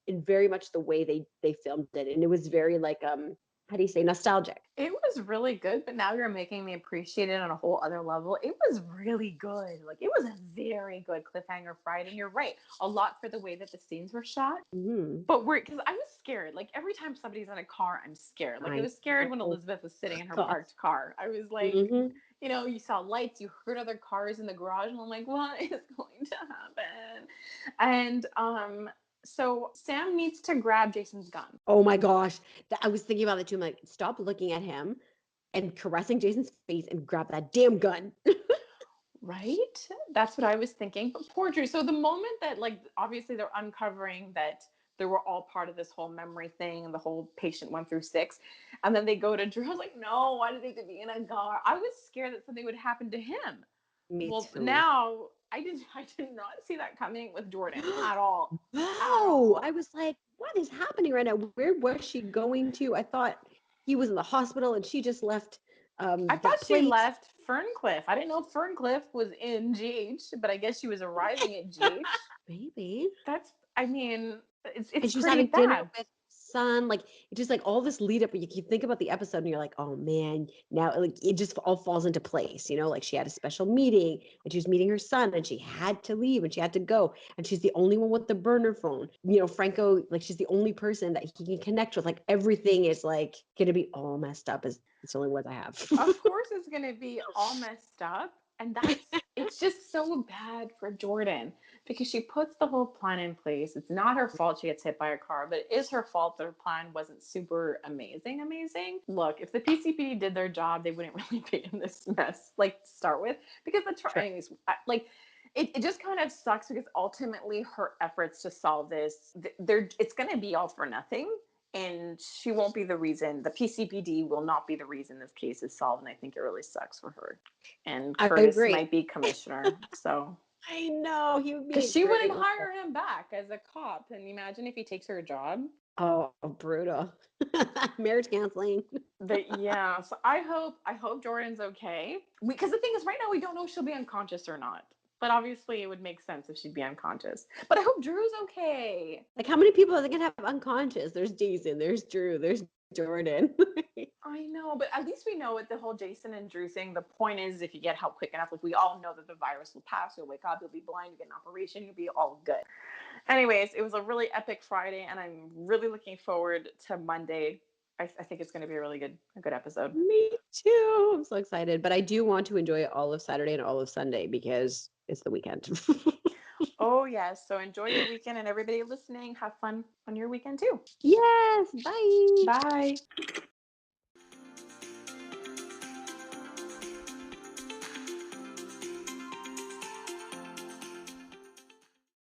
and very much the way they filmed it. And it was very like how do you say nostalgic. It was really good, but now you're making me appreciate it on a whole other level. It was really good. Like it was a very good cliffhanger Friday. And you're right, a lot for the way that the scenes were shot. Mm-hmm. But we're because I was scared. Like every time somebody's in a car, I'm scared. Like I I was scared when know. Elizabeth was sitting in her God. parked car. I was like, Mm-hmm. you saw lights, you heard other cars in the garage, and I'm like, what is going to happen? And so Sam needs to grab Jason's gun. Oh my gosh. I was thinking about it too. I'm like, stop looking at him and caressing Jason's face and grab that damn gun. Right? That's what I was thinking. But poor Drew. So the moment that, like, obviously they're uncovering that they were all part of this whole memory thing and the whole patient 1 through 6, and then they go to Drew. I was like, no, why did they have to be in a car? I was scared that something would happen to him. Me Well, too. now I did not see that coming with Jordan at all. At know. I was like, what is happening right now? Where was she going to? I thought he was in the hospital and she just left I the thought she place. left Ferncliff. I didn't know Ferncliff was in GH, but I guess she was arriving at GH. Maybe. That's, I mean, it's And she was pretty having dinner bad. with son. Like it just like all this lead up. You think about the episode and you're like, oh man, now like it just all falls into place. Like she had a special meeting and she was meeting her son and she had to leave and she had to go. And she's the only one with the burner phone. Franco, like she's the only person that he can connect with. Like everything is like gonna be all messed up. Is it's the only words I have. Of course it's going to be all messed up. And it's just so bad for Jordan because she puts the whole plan in place. It's not her fault she gets hit by a car, but it is her fault that her plan wasn't super amazing. Look, if the PCPD did their job, they wouldn't really be in this mess, like to start with, because Sure. anyways, like it just kind of sucks because ultimately her efforts to solve this, it's going to be all for nothing, and she won't be the reason. The PCPD will not be the reason this case is solved, and I think it really sucks for her. And I Curtis agree. might be commissioner, so I know he would be because a she great wouldn't one. hire him back as a cop. And imagine if he takes her job. Oh, brutal. Marriage counseling. Yeah, so I hope Jordan's okay. Because the thing is, right now we don't know if she'll be unconscious or not. But obviously, it would make sense if she'd be unconscious. But I hope Drew's okay. Like, how many people are they gonna have unconscious? There's Jason, there's Drew, there's Jordan. I know, but at least we know with the whole Jason and Drew thing. The point is, if you get help quick enough, like we all know that the virus will pass. You'll wake up, you'll be blind, you get an operation, you'll be all good. Anyways, it was a really epic Friday, and I'm really looking forward to Monday. I think it's going to be a good episode. Me too. I'm so excited. But I do want to enjoy all of Saturday and all of Sunday because it's the weekend. Oh yes, so enjoy your weekend, and everybody listening, have fun on your weekend too. Yes. Bye. Bye.